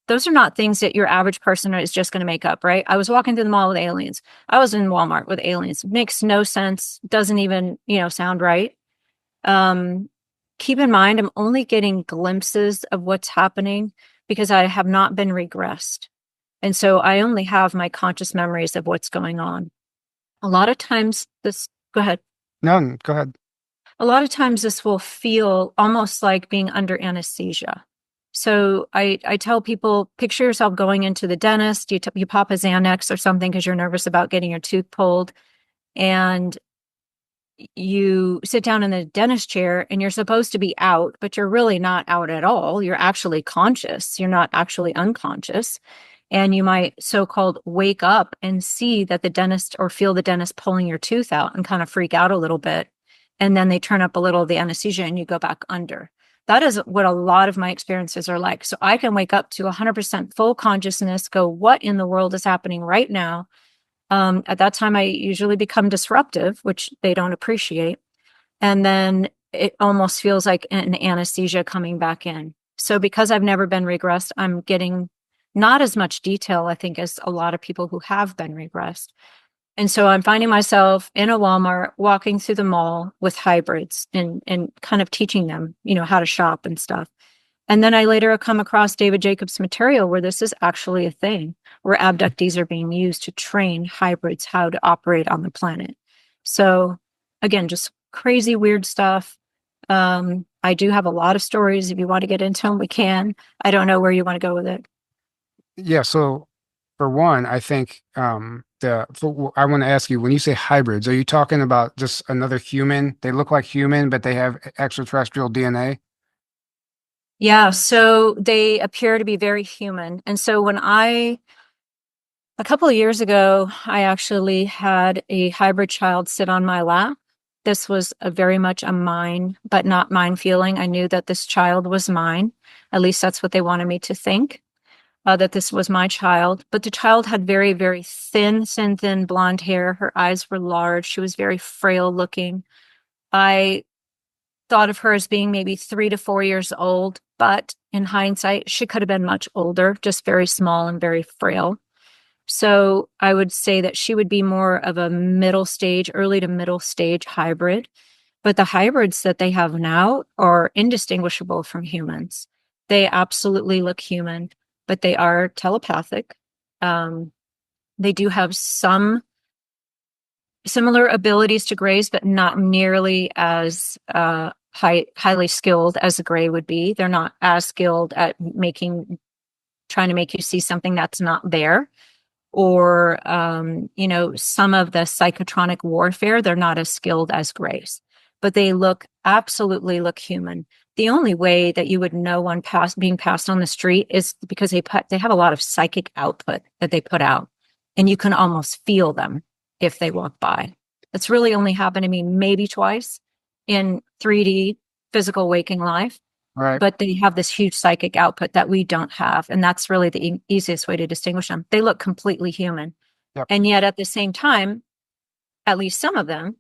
those are not things that your average person is just going to make up, right? I was walking through the mall with aliens. I was in Walmart with aliens. Makes no sense. Doesn't even, sound right. Keep in mind, I'm only getting glimpses of what's happening because I have not been regressed. And so I only have my conscious memories of what's going on. A lot of times go ahead. No, go ahead. A lot of times this will feel almost like being under anesthesia. So I tell people, picture yourself going into the dentist, you pop a Xanax or something because you're nervous about getting your tooth pulled. And you sit down in the dentist chair and you're supposed to be out, but you're really not out at all. You're actually conscious. You're not actually unconscious. And you might so-called wake up and see that the dentist or feel the dentist pulling your tooth out and kind of freak out a little bit. And then they turn up a little of the anesthesia and you go back under. That is what a lot of my experiences are like. So I can wake up to 100% full consciousness, go, what in the world is happening right now? At that time, I usually become disruptive, which they don't appreciate. And then it almost feels like an anesthesia coming back in. So because I've never been regressed, I'm getting not as much detail, I think, as a lot of people who have been regressed. And so I'm finding myself in a Walmart walking through the mall with hybrids and kind of teaching them, how to shop and stuff. And then I later come across David Jacobs' material where this is actually a thing, where abductees are being used to train hybrids how to operate on the planet. So again, just crazy, weird stuff. I do have a lot of stories. If you want to get into them, we can. I don't know where you want to go with it. Yeah, so for one, I think I want to ask you, when you say hybrids, are you talking about just another human? They look like human, but they have extraterrestrial DNA? Yeah, so they appear to be very human. And so a couple of years ago, I actually had a hybrid child sit on my lap this was a very much a mine, but not mine feeling. I knew that this child was mine. At least that's what they wanted me to think, that this was my child. But the child had very, very thin blonde hair. Her eyes were large. She was very frail looking. I thought of her as being maybe 3 to 4 years old, but in hindsight, she could have been much older, just very small and very frail. So I would say that she would be more of a middle stage, early to middle stage hybrid. But the hybrids that they have now are indistinguishable from humans. They absolutely look human, but they are telepathic. They do have some similar abilities to grays, but not nearly as highly skilled as a gray would be. They're not as skilled at trying to make you see something that's not there. Or, some of the psychotronic warfare, they're not as skilled as grays, but they absolutely look human. The only way that you would know one being passed on the street is because they have a lot of psychic output that they put out, and you can almost feel them if they walk by. That's really only happened to me maybe twice in 3D physical waking life. Right. But they have this huge psychic output that we don't have. And that's really the easiest way to distinguish them. They look completely human. Yep. And yet at the same time, at least some of them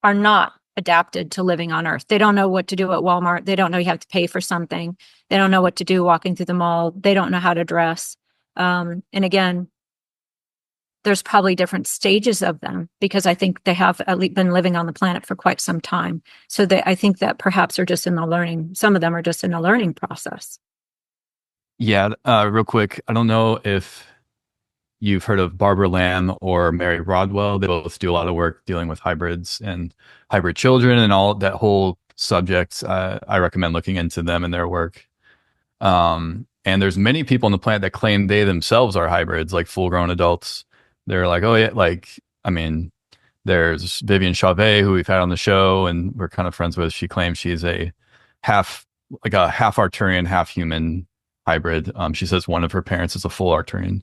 are not adapted to living on Earth. They don't know what to do at Walmart. They don't know you have to pay for something. They don't know what to do walking through the mall. They don't know how to dress. And again, there's probably different stages of them because I think they have at least been living on the planet for quite some time. So I think that perhaps some of them are just in a learning process. Yeah, real quick, I don't know if you've heard of Barbara Lamb or Mary Rodwell. They both do a lot of work dealing with hybrids and hybrid children and all that whole subject. I recommend looking into them and their work. And there's many people on the planet that claim they themselves are hybrids, like full-grown adults. They're like, oh yeah, there's Vivian Chauvet, who we've had on the show and we're kind of friends with. She claims she's a half Arcturian, half human hybrid. She says one of her parents is a full Arcturian,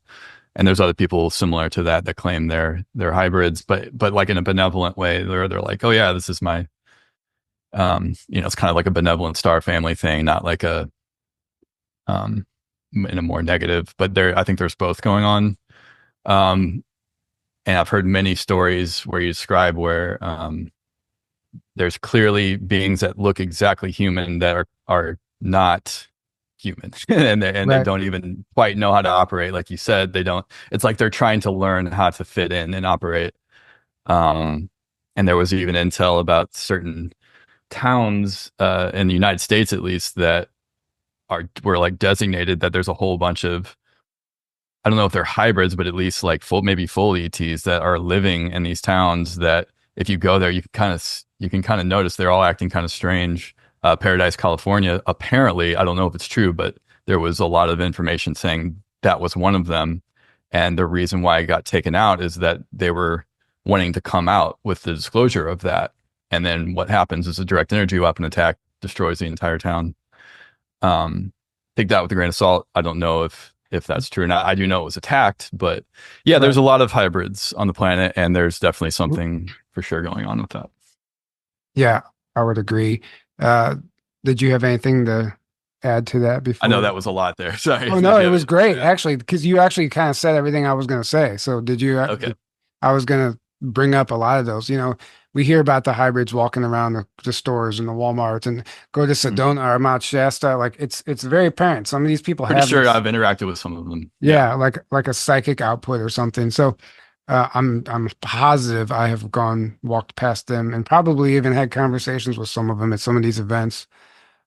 and there's other people similar to that claim they're hybrids, but like in a benevolent way. They're like, oh yeah, this is my, it's kind of like a benevolent star family thing, not like a, in a more negative. But I think there's both going on. And I've heard many stories where you describe where there's clearly beings that look exactly human that are not human and Right. They don't even quite know how to operate. Like you said, it's like they're trying to learn how to fit in and operate. And there was even intel about certain towns in the United States, at least, that were like designated that there's a whole bunch of, I don't know if they're hybrids, but at least like maybe full ETs that are living in these towns that if you go there, you can kind of notice they're all acting kind of strange. Paradise, California, apparently, I don't know if it's true, but there was a lot of information saying that was one of them. And the reason why it got taken out is that they were wanting to come out with the disclosure of that. And then what happens is a direct energy weapon attack destroys the entire town. Take that with a grain of salt. I don't know if that's true or not. I do know it was attacked, but yeah, there's a lot of hybrids on the planet, and there's definitely something for sure going on with that. Yeah, I would agree. Did you have anything to add to that before? I know that was a lot there. Sorry. Oh no, it was great actually, because you actually kind of said everything I was going to say. So did you? Okay. I was going to bring up a lot of those. We hear about the hybrids walking around the stores and the Walmarts and go to Sedona or Mount Shasta. Like it's very apparent. Some of these people Pretty have sure I've interacted with some of them. Yeah, like a psychic output or something. So I'm positive I have walked past them and probably even had conversations with some of them at some of these events.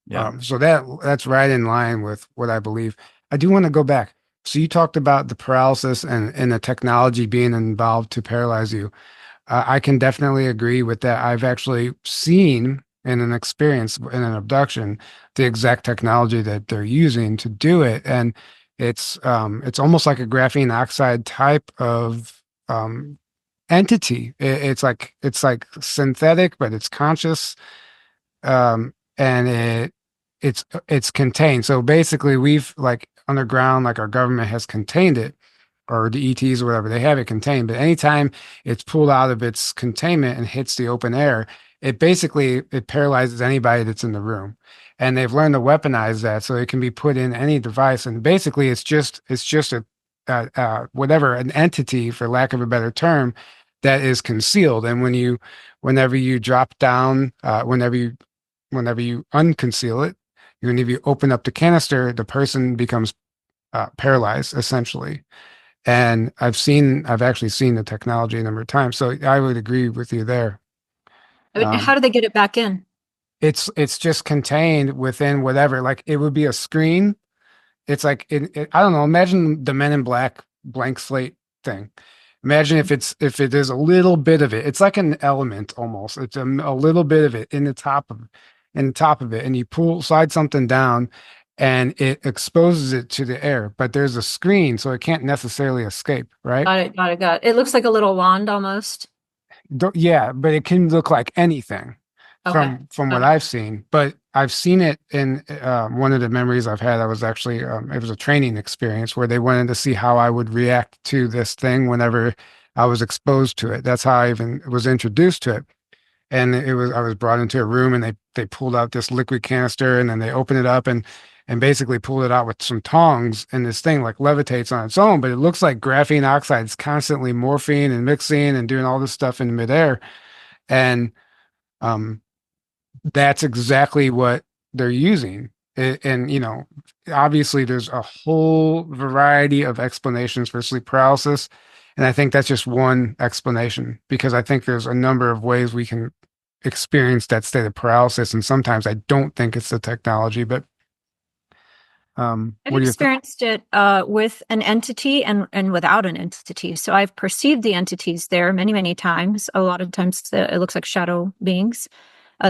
Yeah. So that's right in line with what I believe. I do want to go back. So you talked about the paralysis and the technology being involved to paralyze you. I can definitely agree with that. I've actually seen in an experience in an abduction the exact technology that they're using to do it, and it's almost like a graphene oxide type of entity. It's like synthetic, but it's conscious, and it's contained. So basically, we've like underground, like our government has contained it, or the ETs or whatever, they have it contained. But anytime it's pulled out of its containment and hits the open air, it paralyzes anybody that's in the room. And they've learned to weaponize that so it can be put in any device. And basically it's just whatever, an entity, for lack of a better term, that is concealed. And whenever you drop down, whenever you unconceal it, whenever you open up the canister, the person becomes paralyzed essentially. And I've actually seen the technology a number of times. So I would agree with you there. I mean, how do they get it back in? It's just contained within whatever, like it would be a screen. It's like I don't know. Imagine the Men in Black blank slate thing. Imagine if it is a little bit of it. It's like an element almost. It's a little bit of it in the top of it, and you slide something down, and it exposes it to the air. But there's a screen, so it can't necessarily escape, right? Got it. It looks like a little wand almost. Yeah, but it can look like anything Okay. from what I've seen. But I've seen it in one of the memories I've had. I was actually it was a training experience where they wanted to see how I would react to this thing whenever I was exposed to it. That's how I even was introduced to it. And I was brought into a room, and they pulled out this liquid canister, and then they opened it up and basically pulled it out with some tongs, and this thing like levitates on its own, but it looks like graphene oxide is constantly morphing and mixing and doing all this stuff in midair. And um, that's exactly what they're using. And, obviously there's a whole variety of explanations for sleep paralysis. And I think that's just one explanation, because I think there's a number of ways we can experience that state of paralysis. And sometimes I don't think it's the technology, but I've what do you think? experienced it with an entity and without an entity. So I've perceived the entities there many, many times. A lot of times it looks like shadow beings.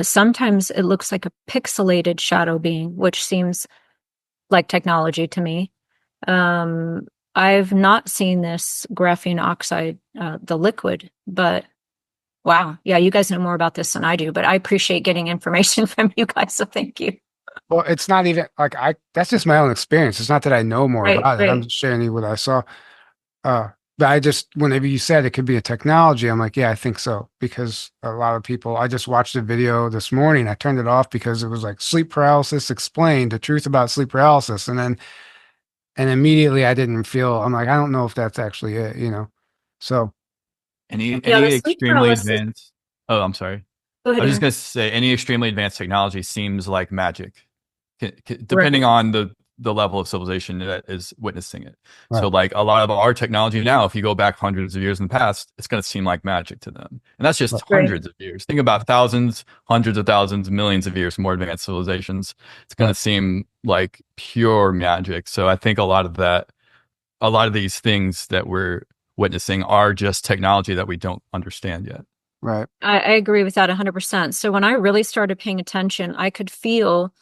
Sometimes it looks like a pixelated shadow being, which seems like technology to me. I've not seen this graphene oxide, the liquid, but wow. Yeah, you guys know more about this than I do, but I appreciate getting information from you guys. So thank you. Well, it's not even like that's just my own experience. It's not that I know more Right, about it. I'm right. just sharing you what I saw. But whenever you said it could be a technology, I'm like, yeah, I think so. Because a lot of people, I just watched a video this morning. I turned it off because it was like sleep paralysis explained, the truth about sleep paralysis. And immediately I'm like, I don't know if that's actually it. So Any Yeah, the sleep extremely paralysis. advanced. Oh, I'm sorry. Go I ahead, was just Aaron. going to say any extremely advanced technology seems like magic, Right. depending on the level of civilization that is witnessing it. right, So, like a lot of our technology now, if you go back hundreds of years in the past, it's going to seem like magic to them, and that's just right, Right. hundreds of years. Think about thousands, hundreds of thousands, millions of years more advanced civilizations. It's going to right, seem like pure magic. So, I think a lot of these things that we're witnessing are just technology that we don't understand yet. right. I agree with that 100%. So when I really started paying attention, I could feel,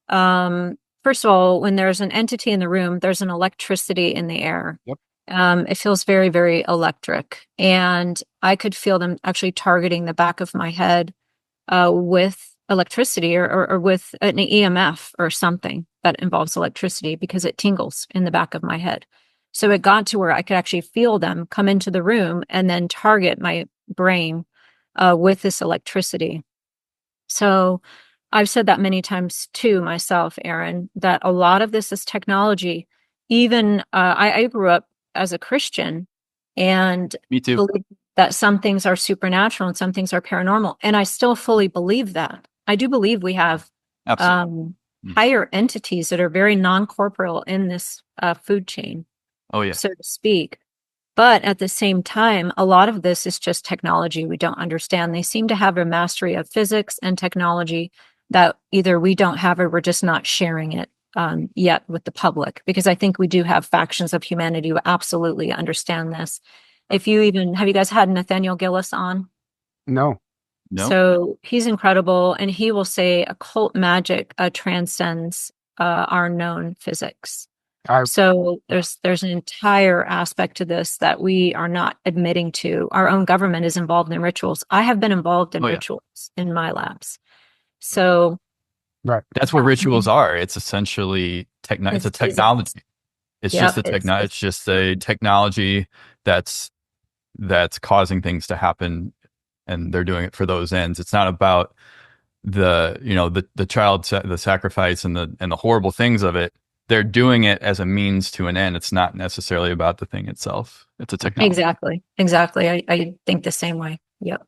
first of all, when there's an entity in the room, there's an electricity in the air. Yep. It feels very, very electric. And I could feel them actually targeting the back of my head with electricity or with an EMF or something that involves electricity because it tingles in the back of my head. So it got to where I could actually feel them come into the room and then target my brain with this electricity. So I've said that many times too myself, Aaron, that a lot of this is technology. Even I grew up as a Christian and Me too. believe that some things are supernatural and some things are paranormal. And I still fully believe that. I do believe we have Absolutely. higher entities that are very non-corporeal in this food chain, Oh yeah. so to speak. But at the same time, a lot of this is just technology we don't understand. They seem to have a mastery of physics and technology that either we don't have or we're just not sharing it yet with the public. Because I think we do have factions of humanity who absolutely understand this. Have you guys had Nathaniel Gillis on? No, No. So he's incredible, and he will say occult magic transcends our known physics. I So there's an entire aspect to this that we are not admitting to. Our own government is involved in rituals. I have been involved in Oh yeah. rituals in my labs. So right, That's what rituals are. It's essentially it's a it's physics. technology. It's Yeah, just it's just a technology that's causing things to happen and they're doing it for those ends. It's not about the child, the sacrifice and the horrible things of it. They're doing it as a means to an end. It's not necessarily about the thing itself. It's a technology. Exactly. I think the same way. Yep.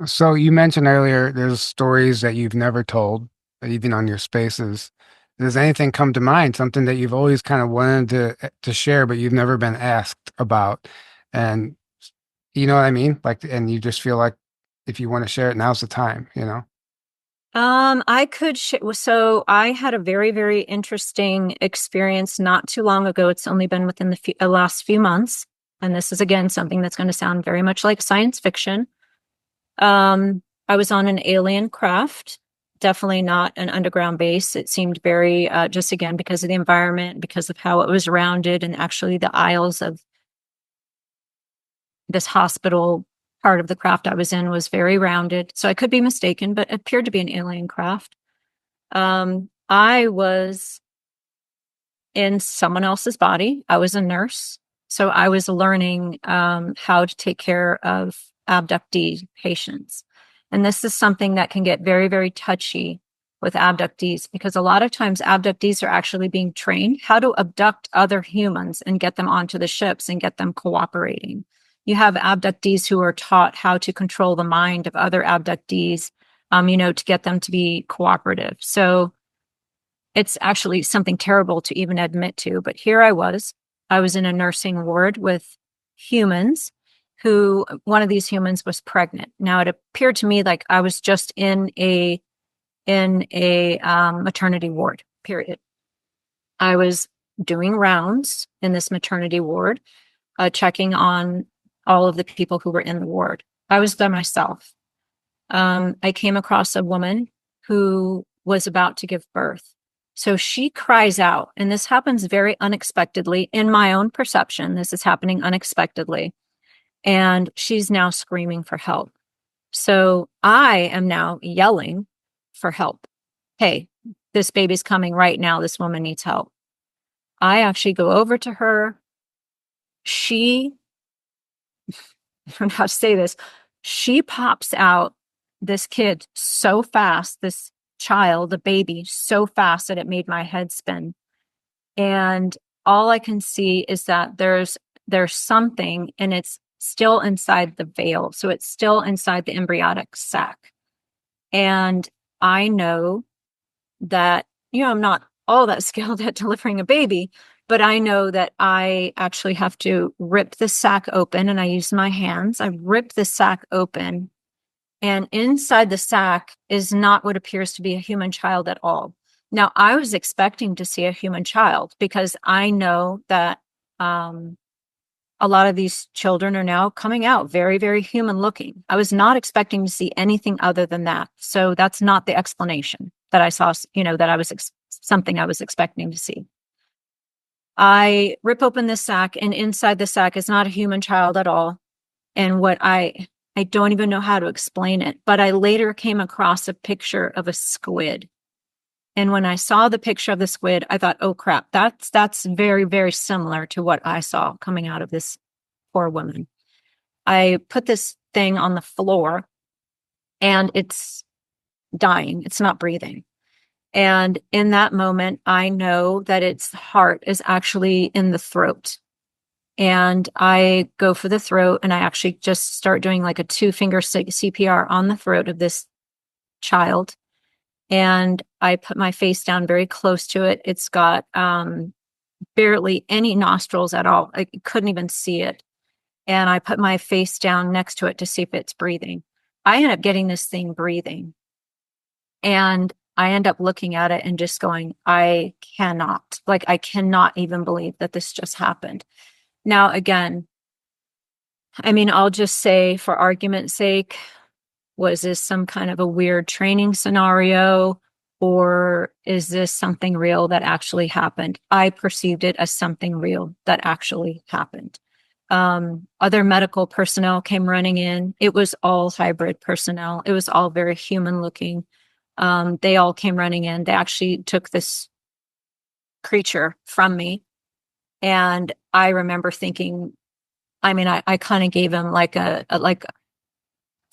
So you mentioned earlier there's stories that you've never told, even on your spaces. Does anything come to mind, something that you've always kind of wanted to share, but you've never been asked about? And you know what I mean? Like, and you just feel like if you want to share it, now's the time, you know? I could so I had a very, very interesting experience not too long ago. It's only been within the last few months. And this is again something that's going to sound very much like science fiction. I was on an alien craft, definitely not an underground base. It seemed very, just again, because of the environment, because of how it was rounded, and actually the aisles of this hospital part of the craft I was in was very rounded. So I could be mistaken, but it appeared to be an alien craft. I was in someone else's body. I was a nurse. So I was learning how to take care of abductee patients. And this is something that can get very, very touchy with abductees, because a lot of times abductees are actually being trained how to abduct other humans and get them onto the ships and get them cooperating. You have abductees who are taught how to control the mind of other abductees, to get them to be cooperative. So it's actually something terrible to even admit to. But here I was in a nursing ward with humans who, one of these humans was pregnant. Now it appeared to me like I was just in a maternity ward, period. I was doing rounds in this maternity ward, checking on all of the people who were in the ward. I was by myself. I came across a woman who was about to give birth. So she cries out, and this happens very unexpectedly in my own perception. This is happening unexpectedly. And she's now screaming for help. So I am now yelling for help. Hey, this baby's coming right now. This woman needs help. I actually go over to her. I don't know how to say this. She pops out this kid so fast, this child, the baby, so fast that it made my head spin. And all I can see is that there's something, and it's still inside the veil. So it's still inside the embryonic sac. And I know that, I'm not all that skilled at delivering a baby, but I know that I actually have to rip the sac open, and I use my hands. I rip the sac open, and inside the sac is not what appears to be a human child at all. Now, I was expecting to see a human child because I know that a lot of these children are now coming out very, very human looking. I was not expecting to see anything other than that. So that's not the explanation that I saw, that I was something I was expecting to see. I rip open this sac, and inside the sac is not a human child at all. And what I don't even know how to explain it, but I later came across a picture of a squid. And when I saw the picture of the squid, I thought, oh crap, that's very, very similar to what I saw coming out of this poor woman. I put this thing on the floor, and it's dying. It's not breathing. And in that moment, I know that its heart is actually in the throat. And I go for the throat, and I actually just start doing like a 2-finger CPR on the throat of this child. And I put my face down very close to it. It's got barely any nostrils at all. I couldn't even see it. And I put my face down next to it to see if it's breathing. I end up getting this thing breathing. And I end up looking at it and just going, I cannot even believe that this just happened. Now, again, I'll just say, for argument's sake, was this some kind of a weird training scenario, or is this something real that actually happened? I perceived it as something real that actually happened. Other medical personnel came running in. It was all hybrid personnel. It was all very human looking. They all came running in. They actually took this creature from me. And I remember thinking, I kind of gave him like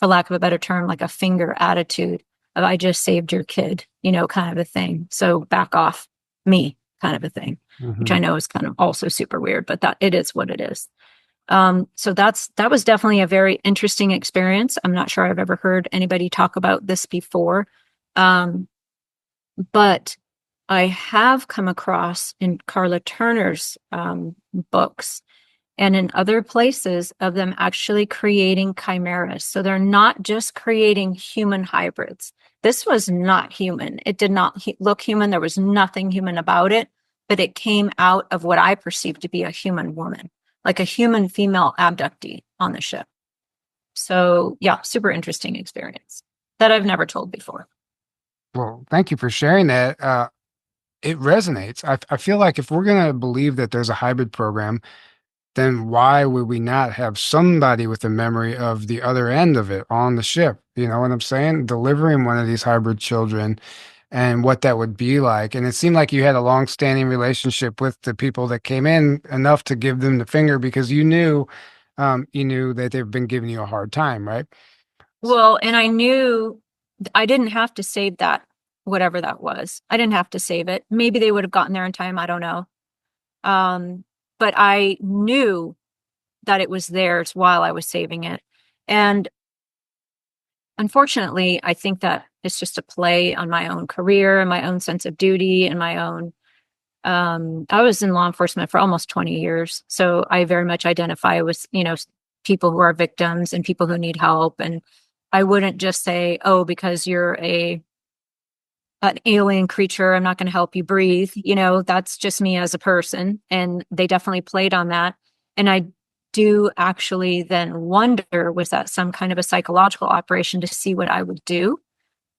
for lack of a better term, like a finger attitude of I just saved your kid, you know, kind of a thing. So back off me kind of a thing, which I know is kind of also super weird, but that it is what it is. So that was definitely a very interesting experience. I'm not sure I've ever heard anybody talk about this before. But I have come across in Carla Turner's books and in other places of them actually creating chimeras. So they're not just creating human hybrids. This was not human. It did not look human. There was nothing human about it, but it came out of what I perceived to be a human woman, like a human female abductee on the ship. So yeah, super interesting experience that I've never told before. Well, thank you for sharing that. It resonates. I feel like if we're going to believe that there's a hybrid program, then why would we not have somebody with a memory of the other end of it on the ship? You know what I'm saying? Delivering one of these hybrid children and what that would be like. And it seemed like you had a long-standing relationship with the people that came in enough to give them the finger because you knew that they've been giving you a hard time, right? Well, and I knew I didn't have to save that, whatever that was. I didn't have to save it. Maybe they would have gotten there in time. I don't know. But I knew that it was theirs while I was saving it. And unfortunately, I think that it's just a play on my own career and my own sense of duty and my own. I was in law enforcement for almost 20 years. So I very much identify with, you know, people who are victims and people who need help. And I wouldn't just say, oh, because you're an alien creature, I'm not going to help you breathe. You know, that's just me as a person. And they definitely played on that. And I do actually then wonder, was that some kind of a psychological operation to see what I would do?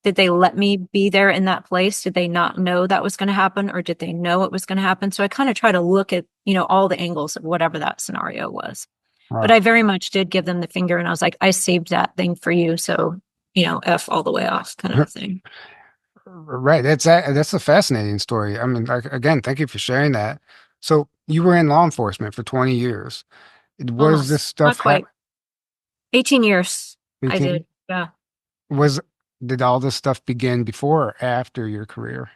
Did they let me be there in that place? Did they not know that was going to happen, or did they know it was going to happen? So I kind of try to look at, you know, all the angles of whatever that scenario was. But Wow. I very much did give them the finger, and I was like, I saved that thing for you. So, you know, F all the way off kind of a thing. Right. That's a fascinating story. I mean, like, again, thank you for sharing that. So you were in law enforcement for 20 years. Was this Almost. Not stuff quite. 18 years I 18? did. Yeah. Was did all this stuff begin before or after your career?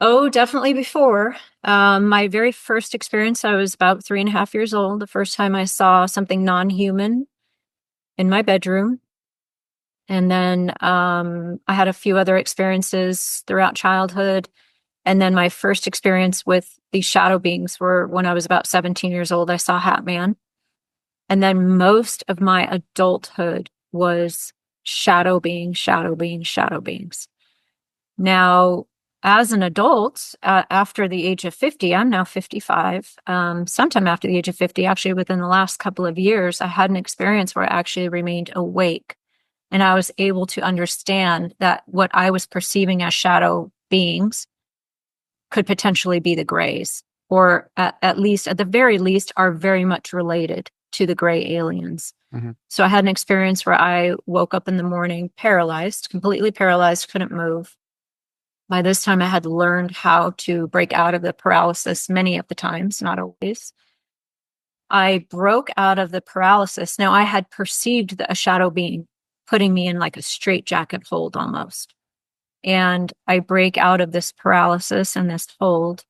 Oh, definitely before. My very first experience, I was about 3.5 years old. The first time I saw something non-human in my bedroom. And then I had a few other experiences throughout childhood. And then my first experience with these shadow beings were when I was about 17 years old. I saw Hat Man. And then most of my adulthood was shadow beings, shadow beings, shadow beings. Now, as an adult, after the age of 50, I'm now 55. Sometime after the age of 50, actually within the last couple of years, I had an experience where I actually remained awake. And I was able to understand that what I was perceiving as shadow beings could potentially be the grays, or at least, at the very least, are very much related to the gray aliens. Mhm. So I had an experience where I woke up in the morning paralyzed, completely paralyzed, couldn't move. By this time, I had learned how to break out of the paralysis many of the times, not always. I broke out of the paralysis. Now, I had perceived a shadow being putting me in like a straitjacket hold almost. And I break out of this paralysis and this hold.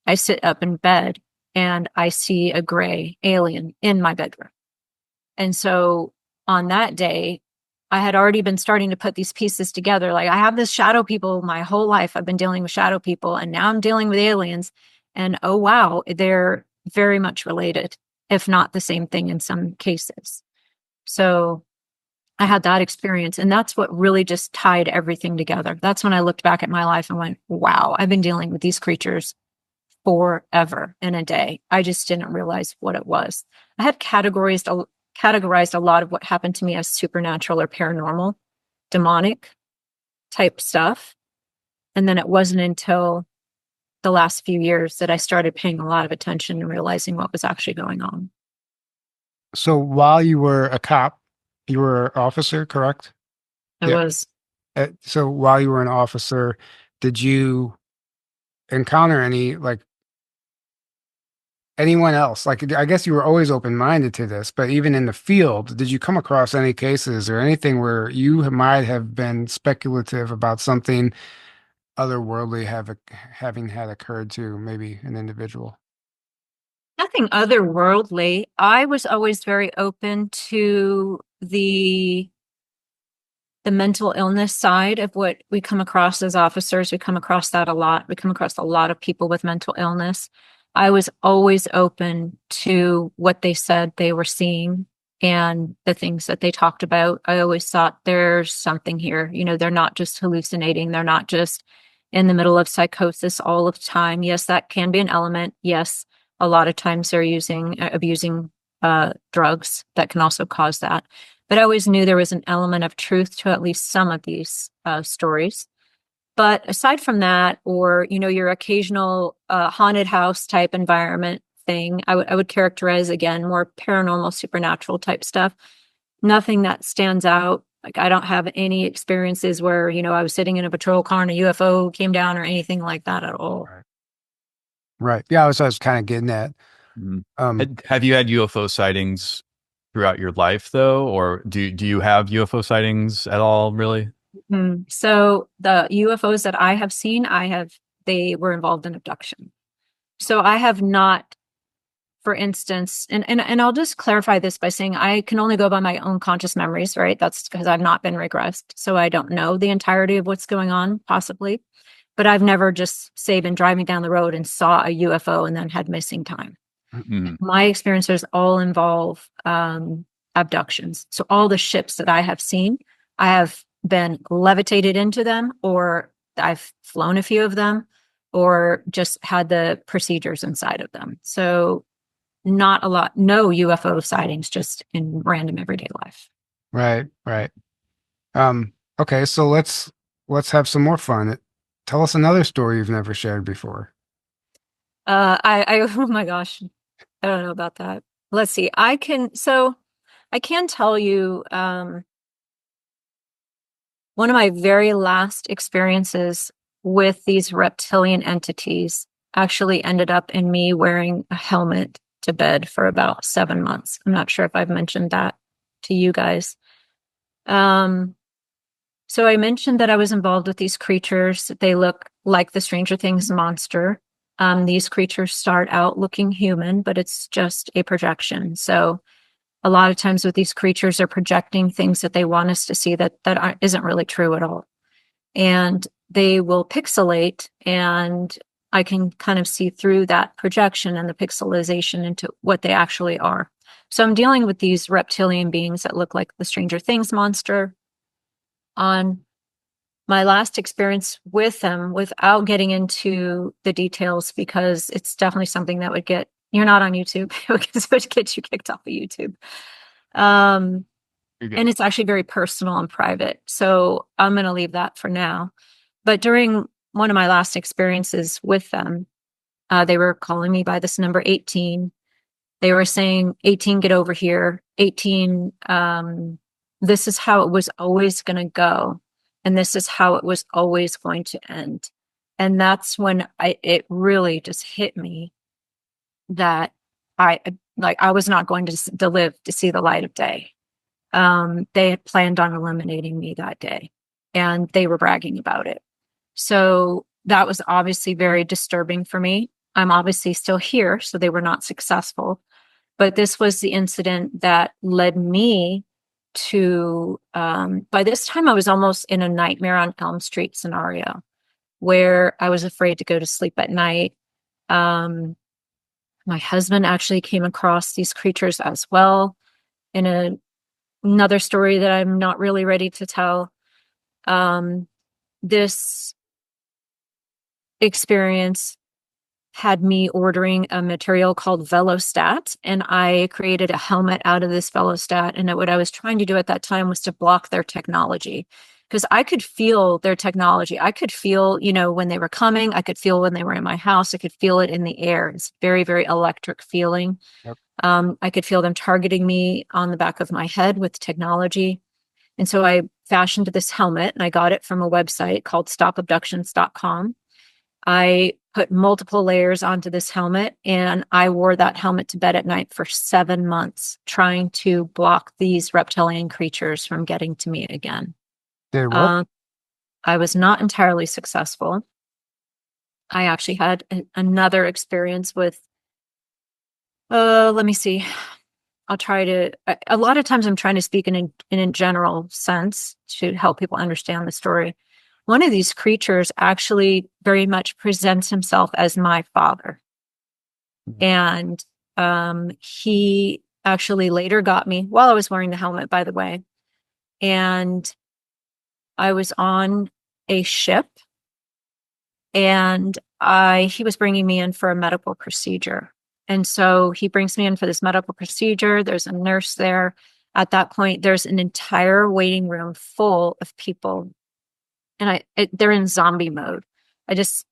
I sit up in bed and I see a gray alien in my bedroom. And so on that day, I had already been starting to put these pieces together. Like, I have this shadow people my whole life. I've been dealing with shadow people, and now I'm dealing with aliens. And oh, wow, they're very much related, if not the same thing in some cases. So I had that experience, and that's what really just tied everything together. That's when I looked back at my life and went, wow, I've been dealing with these creatures forever in a day. I just didn't realize what it was. I had categorized a lot of what happened to me as supernatural or paranormal, demonic type stuff. And then it wasn't until the last few years that I started paying a lot of attention and realizing what was actually going on. So while you were a cop, you were an officer, correct? I Yeah. was. So while you were an officer, did you encounter anyone else? Like, I guess you were always open-minded to this, but even in the field, did you come across any cases or anything where you might have been speculative about something otherworldly having had occurred to maybe an individual? Nothing otherworldly. I was always very open to the mental illness side of what we come across as officers. We come across that a lot. We come across a lot of people with mental illness. I was always open to what they said they were seeing and the things that they talked about. I always thought there's something here. You know, they're not just hallucinating. They're not just in the middle of psychosis all of the time. Yes, that can be an element. Yes, a lot of times they're abusing drugs that can also cause that. But I always knew there was an element of truth to at least some of these stories. But aside from that, or, you know, your occasional haunted house type environment thing, I would characterize, again, more paranormal, supernatural type stuff. Nothing that stands out. Like, I don't have any experiences where, you know, I was sitting in a patrol car and a UFO came down or anything like that at all. Right. Right. Yeah, I was kind of getting at. Mhm. Um, Have you had UFO sightings throughout your life though, or do you have UFO sightings at all? Really? So the UFOs that I have seen, they were involved in abduction. So I have not, for instance, and I'll just clarify this by saying I can only go by my own conscious memories, right? That's because I've not been regressed. So I don't know the entirety of what's going on, possibly. But I've never just, say, been driving down the road and saw a UFO and then had missing time. Mhm. My experiences all involve abductions. So all the ships that I have seen, I have been levitated into them, or I've flown a few of them, or just had the procedures inside of them. So not a lot, no UFO sightings, just in random everyday life. right, right. Okay, so let's have some more fun. Tell us another story you've never shared before. Oh my gosh, I don't know about that. Let's see. I can tell you, one of my very last experiences with these reptilian entities actually ended up in me wearing a helmet to bed for about 7 months. I'm not sure if I've mentioned that to you guys. So I mentioned that I was involved with these creatures. They look like the Stranger Things monster. These creatures start out looking human, but it's just a projection. So a lot of times with these creatures, they're projecting things that they want us to see that isn't really true at all. And they will pixelate, and I can kind of see through that projection and the pixelization into what they actually are. So I'm dealing with these reptilian beings that look like the Stranger Things monster. On my last experience with them, without getting into the details, because it's definitely something that you're not on YouTube, because it would get you kicked off of YouTube. You're good. And it's actually very personal and private. So I'm going to leave that for now. But during one of my last experiences with them, they were calling me by this number 18. They were saying, 18, get over here. 18, this is how it was always going to go. And this is how it was always going to end. And that's when it really just hit me that I was not going to live to see the light of day. They had planned on eliminating me that day, and they were bragging about it. So that was obviously very disturbing for me. I'm obviously still here, so they were not successful. But this was the incident that led me to, by this time, I was almost in a Nightmare on Elm Street scenario where I was afraid to go to sleep at night. My husband actually came across these creatures as well in another story that I'm not really ready to tell. This experience had me ordering a material called Velostat, and I created a helmet out of this Velostat. And what I was trying to do at that time was to block their technology, because I could feel their technology. I could feel, when they were coming. I could feel when they were in my house. I could feel it in the air. It's very, very electric feeling. Yep. I could feel them targeting me on the back of my head with technology. And so I fashioned this helmet, and I got it from a website called stopabductions.com. I put multiple layers onto this helmet, and I wore that helmet to bed at night for 7 months, trying to block these reptilian creatures from getting to me again. Did it work? I was not entirely successful. I actually had another experience with, let me see. I'll try to, a lot of times I'm trying to speak in a general sense to help people understand the story. One of these creatures actually very much presents himself as my father. And he actually later got me while I was wearing the helmet, by the way. And I was on a ship, and he was bringing me in for a medical procedure. And so he brings me in for this medical procedure. There's a nurse there. At that point, there's an entire waiting room full of people, and they're in zombie mode. I just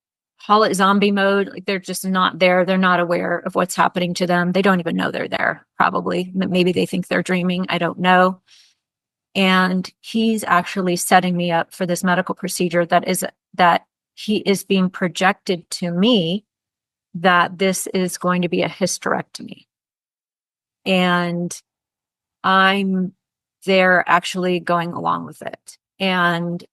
call it zombie mode. Like, they're just not there. They're not aware of what's happening to them. They don't even know they're there, probably. Maybe they think they're dreaming. I don't know. And he's actually setting me up for this medical procedure that he is being projected to me that this is going to be a hysterectomy. And I'm there actually going along with it. And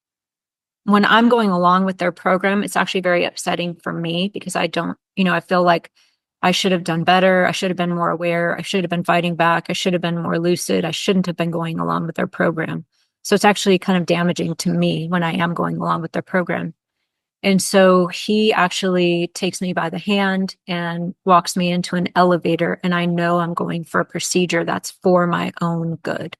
when I'm going along with their program, it's actually very upsetting for me, because I don't, I feel like I should have done better. I should have been more aware. I should have been fighting back. I should have been more lucid. I shouldn't have been going along with their program. So it's actually kind of damaging to me when I am going along with their program. And so he actually takes me by the hand and walks me into an elevator. And I know I'm going for a procedure that's for my own good.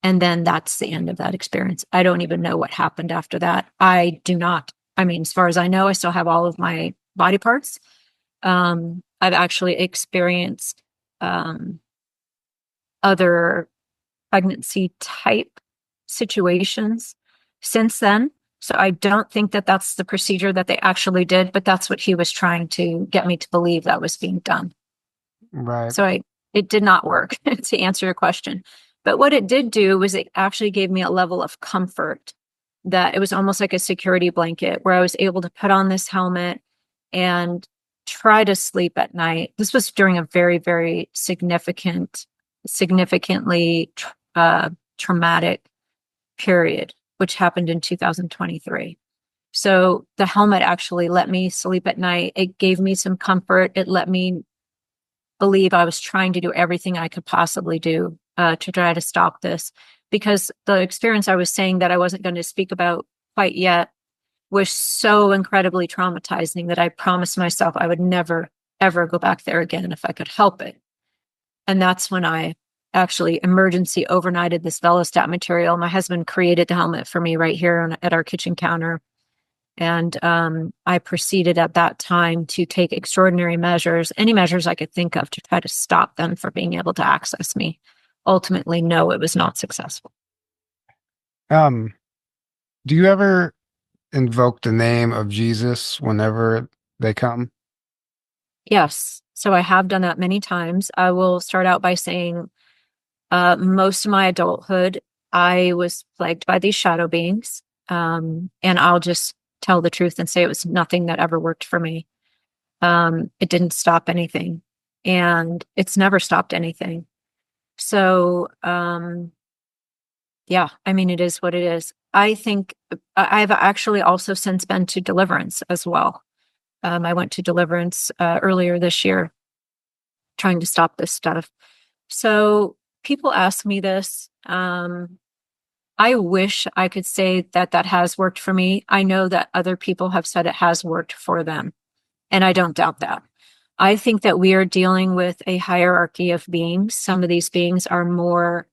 And then that's the end of that experience. I don't even know what happened after that. I do not. I mean, as far as I know, I still have all of my body parts. I've actually experienced other pregnancy type situations since then. So I don't think that that's the procedure that they actually did, but that's what he was trying to get me to believe that was being done. Right. So it did not work, to answer your question. But what it did do was it actually gave me a level of comfort, that it was almost like a security blanket, where I was able to put on this helmet and try to sleep at night. This was during a very, very significantly traumatic period, which happened in 2023. So the helmet actually let me sleep at night. It gave me some comfort. It let me believe I was trying to do everything I could possibly do to try to stop this, because the experience I was saying that I wasn't going to speak about quite yet was so incredibly traumatizing that I promised myself I would never, ever go back there again if I could help it. And that's when I actually emergency overnighted this Velostat material. My husband created the helmet for me right here at our kitchen counter. And I proceeded at that time to take extraordinary measures, any measures I could think of, to try to stop them from being able to access me. Ultimately, no, it was not successful. Do you ever invoke the name of Jesus whenever they come? Yes. So I have done that many times. I will start out by saying most of my adulthood, I was plagued by these shadow beings. And I'll just tell the truth and say it was nothing that ever worked for me. It didn't stop anything, and it's never stopped anything. So, yeah, I mean, it is what it is. I think I've actually also since been to Deliverance as well. I went to Deliverance earlier this year, trying to stop this stuff. So people ask me this. I wish I could say that that has worked for me. I know that other people have said it has worked for them, and I don't doubt that. I think that we are dealing with a hierarchy of beings. Some of these beings are more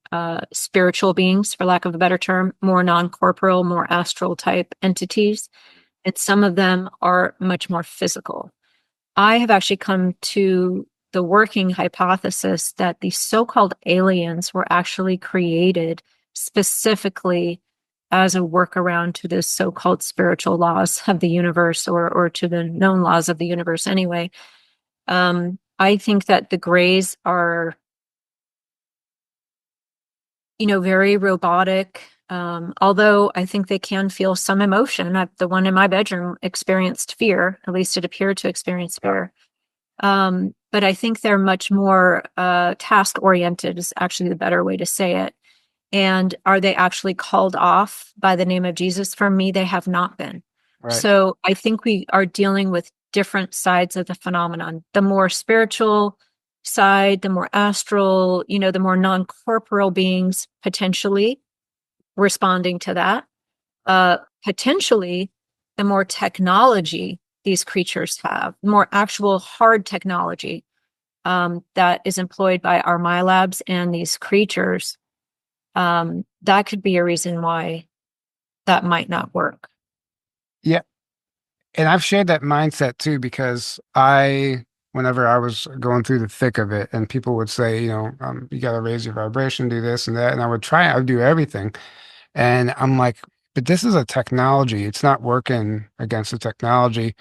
spiritual beings, for lack of a better term, more non-corporeal, more astral type entities. And some of them are much more physical. I have actually come to the working hypothesis that the so-called aliens were actually created specifically as a workaround to the so-called spiritual laws of the universe, or to the known laws of the universe anyway. I think that the Greys are, very robotic. Although I think they can feel some emotion. The one in my bedroom experienced fear, at least it appeared to experience fear. But I think they're much more task oriented is actually the better way to say it. And are they actually called off by the name of Jesus? For me, they have not been. Right. So I think we are dealing with different sides of the phenomenon. The more spiritual side, the more astral, the more non-corporeal beings potentially responding to that. Potentially, the more technology these creatures have, more actual hard technology that is employed by our Milabs and these creatures, that could be a reason why that might not work. Yeah. And I've shared that mindset too, because whenever I was going through the thick of it and people would say, you got to raise your vibration, do this and that. And I would do everything. And I'm like, but this is a technology. It's not working against the technology.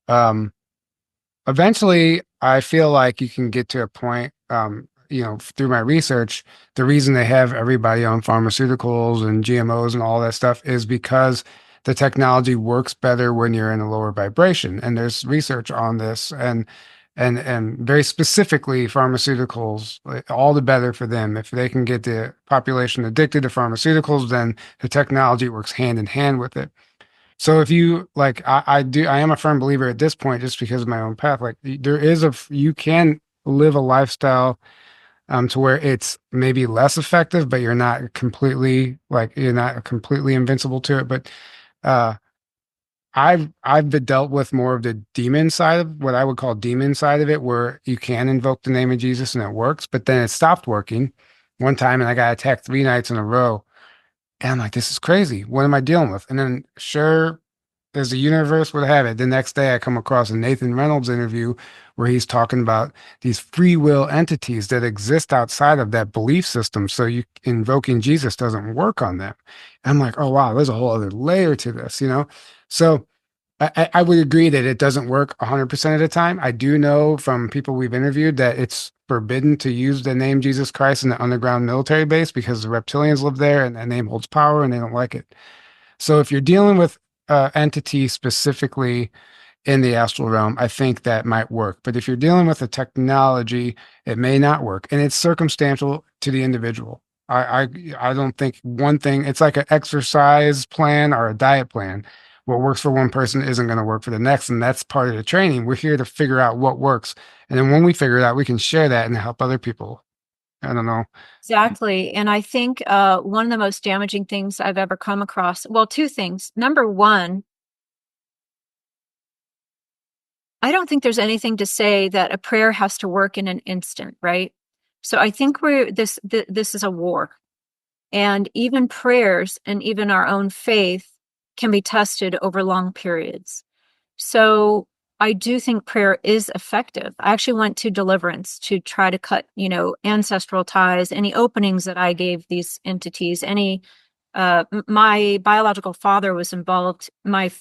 Um, Eventually, I feel like you can get to a point, through my research, the reason they have everybody on pharmaceuticals and GMOs and all that stuff is because the technology works better when you're in a lower vibration. And there's research on this, and very specifically pharmaceuticals, all the better for them. If they can get the population addicted to pharmaceuticals, then the technology works hand in hand with it. So if you like, I am a firm believer at this point, just because of my own path. Like you can live a lifestyle to where it's maybe less effective, but you're not completely invincible to it. But uh, I've been dealt with more of the demon side of what I would call demon side of it, where you can invoke the name of Jesus and it works, but then it stopped working one time, and I got attacked 3 nights in a row. And I'm like, this is crazy. What am I dealing with? And then, sure as the universe would have it, the next day I come across a Nathan Reynolds interview where he's talking about these free will entities that exist outside of that belief system. So you invoking Jesus doesn't work on them. And I'm like, oh wow, there's a whole other layer to this. So I would agree that it doesn't work 100% of the time. I do know from people we've interviewed that it's forbidden to use the name Jesus Christ in the underground military base because the reptilians live there and that name holds power and they don't like it. So if you're dealing with entity specifically in the astral realm, I think that might work. But if you're dealing with a technology, it may not work, and it's circumstantial to the individual. I don't think one thing. It's like an exercise plan or a diet plan. What works for one person isn't going to work for the next, and that's part of the training. We're here to figure out what works, and then when we figure it out, we can share that and help other people. I don't know. Exactly. And I think one of the most damaging things I've ever come across, well, two things. Number one, I don't think there's anything to say that a prayer has to work in an instant, right? So I think this is a war. And even prayers and even our own faith can be tested over long periods. So I do think prayer is effective. I actually went to Deliverance to try to cut, ancestral ties, any openings that I gave these entities, my biological father was involved. My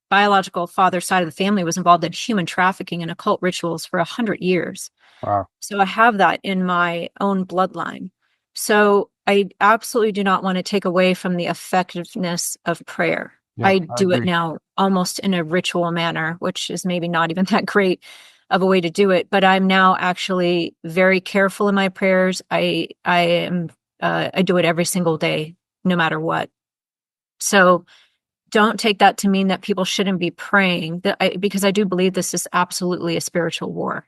biological father's side of the family was involved in human trafficking and occult rituals for 100 years. Wow. So I have that in my own bloodline. So I absolutely do not want to take away from the effectiveness of prayer. Yeah, I I do it agree. now almost in a ritual manner, which is maybe not even that great of a way to do it. But I'm now actually very careful in my prayers. I do it every single day, no matter what. So don't take that to mean that people shouldn't be praying. Because I do believe this is absolutely a spiritual war.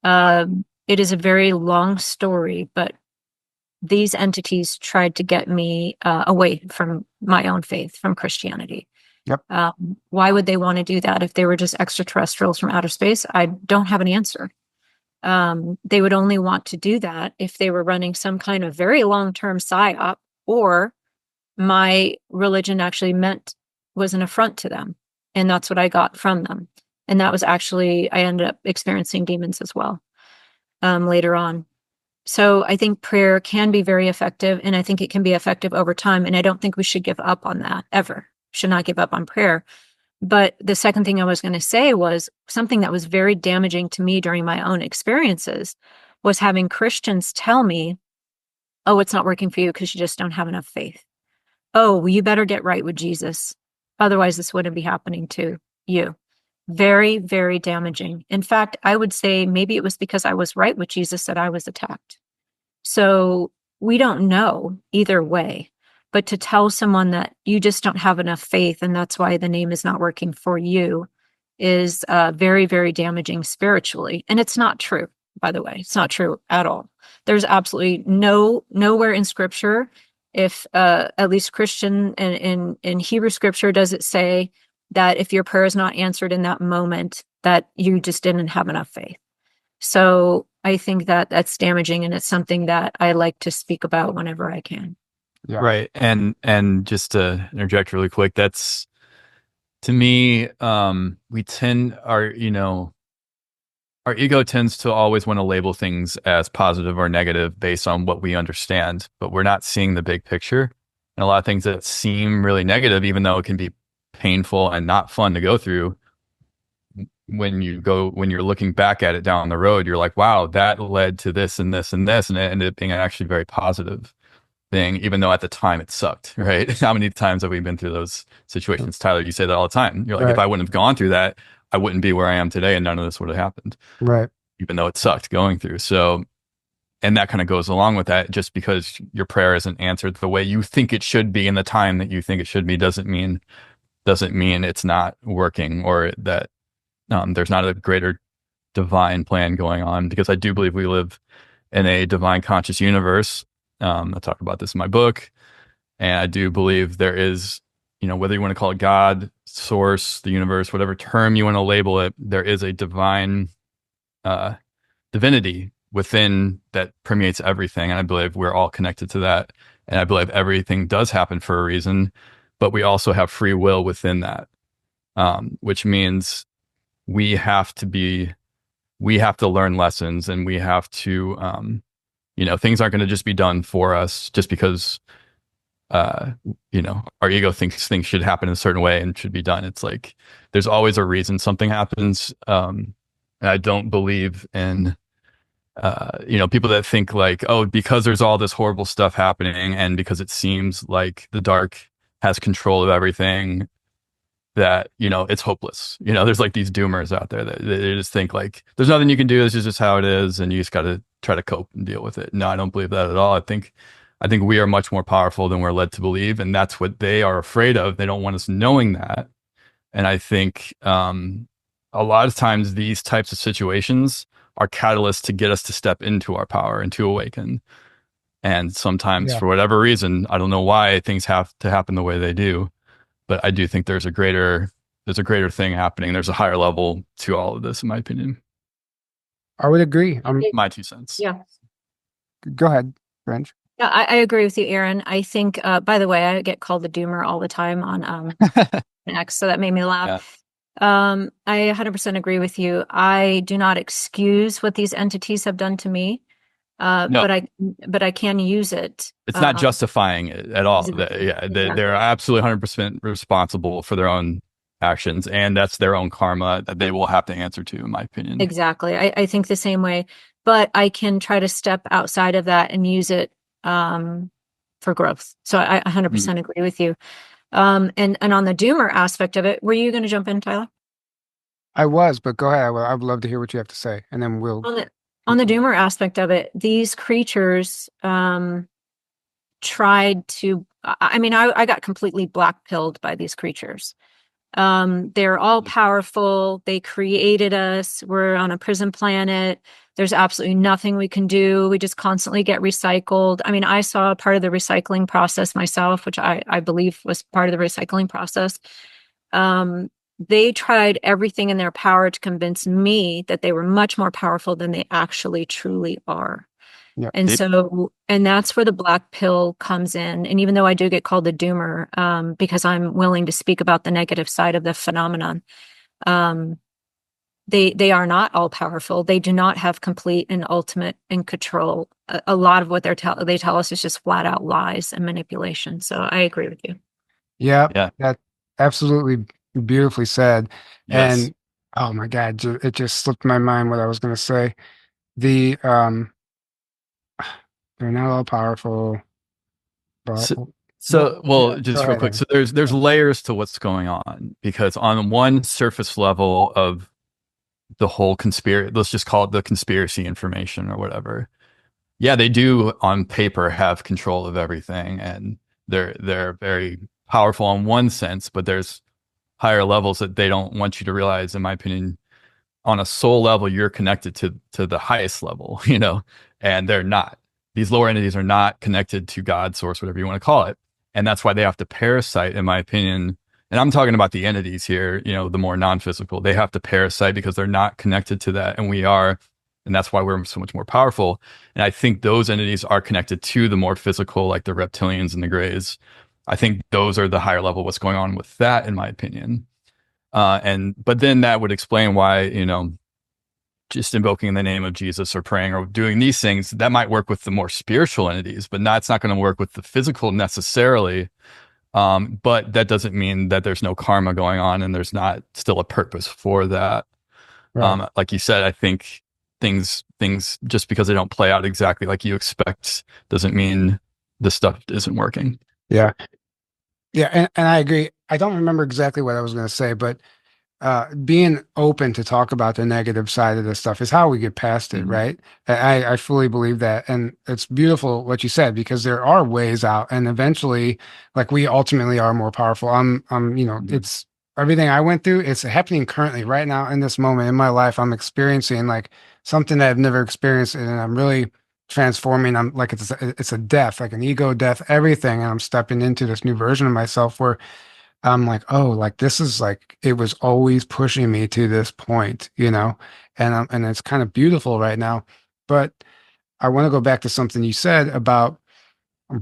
It is a very long story, but these entities tried to get me away from my own faith, from Christianity. Yep. Why would they want to do that if they were just extraterrestrials from outer space? I don't have an answer. They would only want to do that if they were running some kind of very long-term psyop, or my religion actually was an affront to them. And that's what I got from them. And that was actually, I ended up experiencing demons as well later on. So I think prayer can be very effective, and I think it can be effective over time. And I don't think we should give up on that ever. Should not give up on prayer. But the second thing I was going to say was something that was very damaging to me during my own experiences was having Christians tell me, oh, it's not working for you because you just don't have enough faith. oh, well, you better get right with Jesus. Otherwise, this wouldn't be happening to you. Very, very damaging. In fact, I would say maybe it was because I was right with Jesus that I was attacked. So we don't know either way. But to tell someone that you just don't have enough faith and that's why the name is not working for you is very, very damaging spiritually. And it's not true, by the way. It's not true at all. There's absolutely nowhere in scripture, if at least Christian and in Hebrew scripture, does it say that if your prayer is not answered in that moment, that you just didn't have enough faith. So I think that that's damaging, and it's something that I like to speak about whenever I can. Yeah. Right. And just to interject really quick, that's, to me, we tend our ego tends to always want to label things as positive or negative based on what we understand, but we're not seeing the big picture. And a lot of things that seem really negative, even though it can be painful and not fun to go through, when you're looking back at it down the road, you're like, wow, that led to this and this and this, and it ended up being actually very positive thing, even though at the time it sucked, right? How many times have we been through those situations? Tyler, you say that all the time. You're like, if I wouldn't have gone through that, I wouldn't be where I am today, and none of this would have happened. Right. Even though it sucked going through. So, and that kind of goes along with that. Just because your prayer isn't answered the way you think it should be in the time that you think it should be doesn't mean it's not working, or that there's not a greater divine plan going on. Because I do believe we live in a divine conscious universe. I talk about this in my book, and I do believe there is, whether you want to call it God, source, the universe, whatever term you want to label it, there is a divine divinity within that permeates everything. And I believe we're all connected to that. And I believe everything does happen for a reason, but we also have free will within that, which means we have to learn lessons, and we have to, things aren't going to just be done for us just because, our ego thinks things should happen in a certain way and should be done. It's like, there's always a reason something happens. And I don't believe in, people that think like, oh, because there's all this horrible stuff happening, and because it seems like the dark has control of everything, that, it's hopeless. There's like these doomers out there that they just think like, there's nothing you can do. This is just how it is. And you just got to try to cope and deal with it. No, I don't believe that at all. I think we are much more powerful than we're led to believe. And that's what they are afraid of. They don't want us knowing that. And I think, a lot of times these types of situations are catalysts to get us to step into our power and to awaken. And sometimes for whatever reason, I don't know why things have to happen the way they do, but I do think there's a greater thing happening. There's a higher level to all of this, in my opinion. I would agree. My 2 cents. Yeah. Go ahead, Fringe. Yeah, I agree with you, Aaron. I think, by the way, I get called the doomer all the time on X, so that made me laugh. Yeah. I 100% agree with you. I do not excuse what these entities have done to me. No. But I can use it. It's not justifying it at all. They're absolutely 100% responsible for their own actions, and that's their own karma that they will have to answer to, in my opinion. Exactly. I think the same way, but I can try to step outside of that and use it for growth. So I 100% agree with you. And on the doomer aspect of it, were you going to jump in, Tyler? I was, but go ahead. I would love to hear what you have to say, and then we'll. On the doomer aspect of it, these creatures tried to. I got completely black-pilled by these creatures. They're all powerful. They created us. We're on a prison planet. There's absolutely nothing we can do. We just constantly get recycled. I saw part of the recycling process myself, which I believe was part of the recycling process. They tried everything in their power to convince me that they were much more powerful than they actually truly are. Yeah. And that's where the black pill comes in. And even though I do get called the doomer, because I'm willing to speak about the negative side of the phenomenon, they are not all powerful. They do not have complete and ultimate in control. A lot of what they tell us is just flat out lies and manipulation. So I agree with you. Yeah. That absolutely beautifully said. Yes. And oh my God, it just slipped my mind what I was going to say. They're not all powerful. But So, well, Yeah, go just real ahead, quick. Evan. So there's layers to what's going on, because on one surface level of the whole conspiracy, let's just call it the conspiracy information or whatever. Yeah, they do on paper have control of everything, and they're very powerful in one sense, but there's higher levels that they don't want you to realize, in my opinion. On a soul level, you're connected to the highest level, and they're not. These lower entities are not connected to God, source, whatever you want to call it. And that's why they have to parasite, in my opinion. And I'm talking about the entities here, the more non-physical. They have to parasite because they're not connected to that. And we are. And that's why we're so much more powerful. And I think those entities are connected to the more physical, like the reptilians and the grays. I think those are the higher level, what's going on with that, in my opinion. But then that would explain why, just invoking in the name of Jesus or praying or doing these things, that might work with the more spiritual entities, but it's not going to work with the physical necessarily. But that doesn't mean that there's no karma going on and there's not still a purpose for that. Right. Like you said, I think things just because they don't play out exactly like you expect doesn't mean the stuff isn't working. Yeah. Yeah. And I agree. I don't remember exactly what I was going to say, but being open to talk about the negative side of this stuff is how we get past it, Mm-hmm. right? I fully believe that. And it's beautiful what you said, because there are ways out. And eventually, like, we ultimately are more powerful. Mm-hmm. It's everything I went through, it's happening currently right now in this moment in my life. I'm experiencing like something that I've never experienced. And I'm really transforming. I'm like, it's a death, like an ego death, everything. And I'm stepping into this new version of myself where I'm like, oh, like this is like it was always pushing me to this point, and it's kind of beautiful right now. But I want to go back to something you said about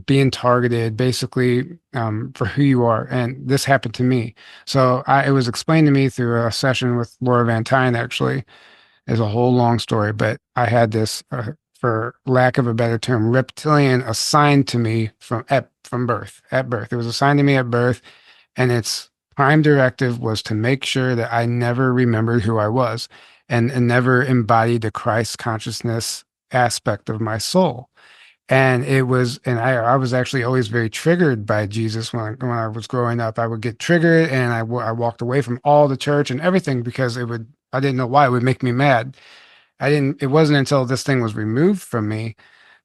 being targeted, basically, for who you are, and this happened to me. So it was explained to me through a session with Laura Van Tyne. Actually, is a whole long story, but I had this, for lack of a better term, reptilian assigned to me from birth. At birth, it was assigned to me at birth, and its prime directive was to make sure that I never remembered who I was, and never embodied the Christ consciousness aspect of my soul. And I was actually always very triggered by Jesus when I was growing up. I would get triggered, and I walked away from all the church and everything because I didn't know why it would make me mad. It wasn't until this thing was removed from me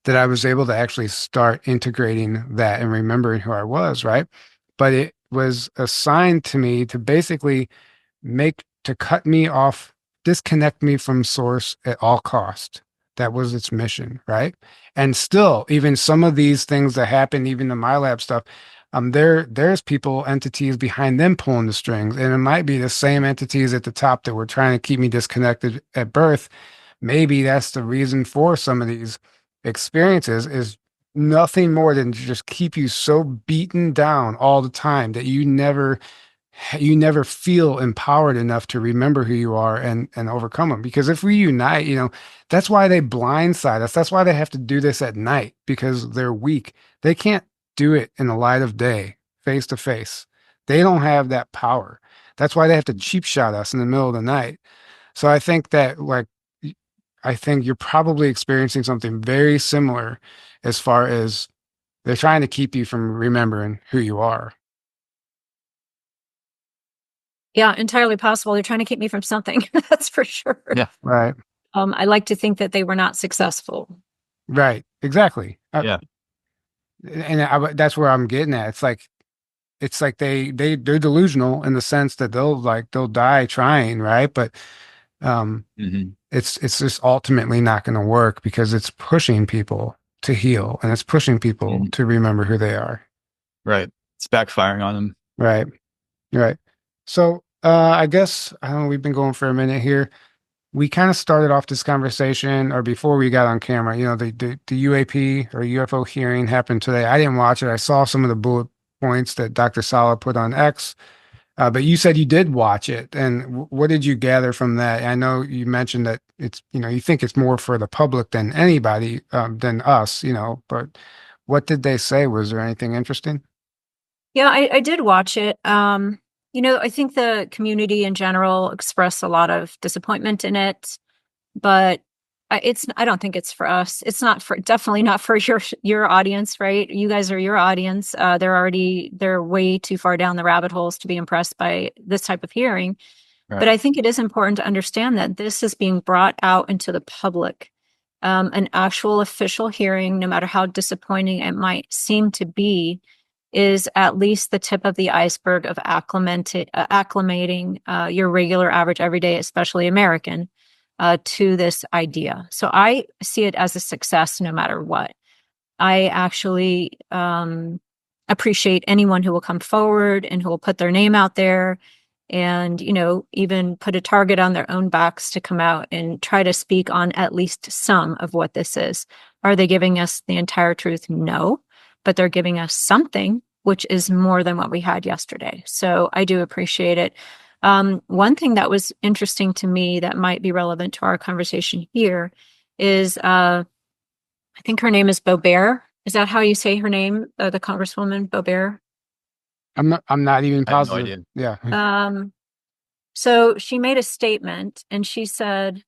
that I was able to actually start integrating that and remembering who I was, right? But it was assigned to me to basically to cut me off, disconnect me from source at all cost. That was its mission, right? And still, even some of these things that happen, even the Milab stuff, there's people, entities behind them pulling the strings, and it might be the same entities at the top that were trying to keep me disconnected at birth. Maybe that's the reason for some of these experiences, is nothing more than to just keep you so beaten down all the time that you never feel empowered enough to remember who you are and overcome them. Because if we unite, that's why they blindside us. That's why they have to do this at night, because they're weak. They can't do it in the light of day, face to face. They don't have that power. That's why they have to cheap shot us in the middle of the night. So I think that, like, I think you're probably experiencing something very similar, as far as they're trying to keep you from remembering who you are. Yeah, entirely possible. They're trying to keep me from something. That's for sure. Yeah. Right. I like to think that they were not successful. Right. Exactly. Yeah. That's where I'm getting at. It's like they're delusional in the sense that they'll die trying, right? But Mm-hmm. it's just ultimately not going to work, because it's pushing people to heal, and it's pushing people Mm-hmm. to remember who they are. Right. It's backfiring on them. Right. Right. So I guess, I don't know, we've been going for a minute here. We kind of started off this conversation, or before we got on camera, the UAP or UFO hearing happened today. I didn't watch it. I saw some of the bullet points that Dr. Sala put on X, but you said you did watch it. And what did you gather from that? I know you mentioned that you think it's more for the public than anybody, than us, but what did they say? Was there anything interesting? Yeah, I did watch it. I think the community in general expressed a lot of disappointment in it, but I don't think it's for us. It's not for, definitely not for your audience, right? You guys are your audience. They're way too far down the rabbit holes to be impressed by this type of hearing. Right. But I think it is important to understand that this is being brought out into the public. An actual official hearing, no matter how disappointing it might seem to be, is at least the tip of the iceberg of acclimating your regular, average, everyday, especially American, to this idea. So I see it as a success no matter what. I actually appreciate anyone who will come forward and who will put their name out there and, even put a target on their own backs to come out and try to speak on at least some of what this is. Are they giving us the entire truth? No, but they're giving us something, which is more than what we had yesterday. So I do appreciate it. One thing that was interesting to me that might be relevant to our conversation here is, I think her name is Boebert. Is that how you say her name? The Congresswoman Boebert? I'm not even I have no positive. idea. Yeah. So she made a statement and she said,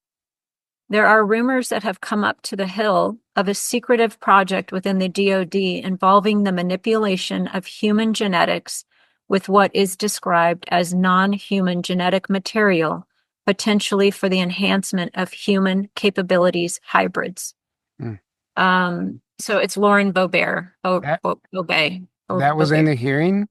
there are rumors that have come up to the Hill of a secretive project within the DoD involving the manipulation of human genetics with what is described as non-human genetic material, potentially for the enhancement of human capabilities hybrids. So it's Lauren Boebert. That was in the hearing?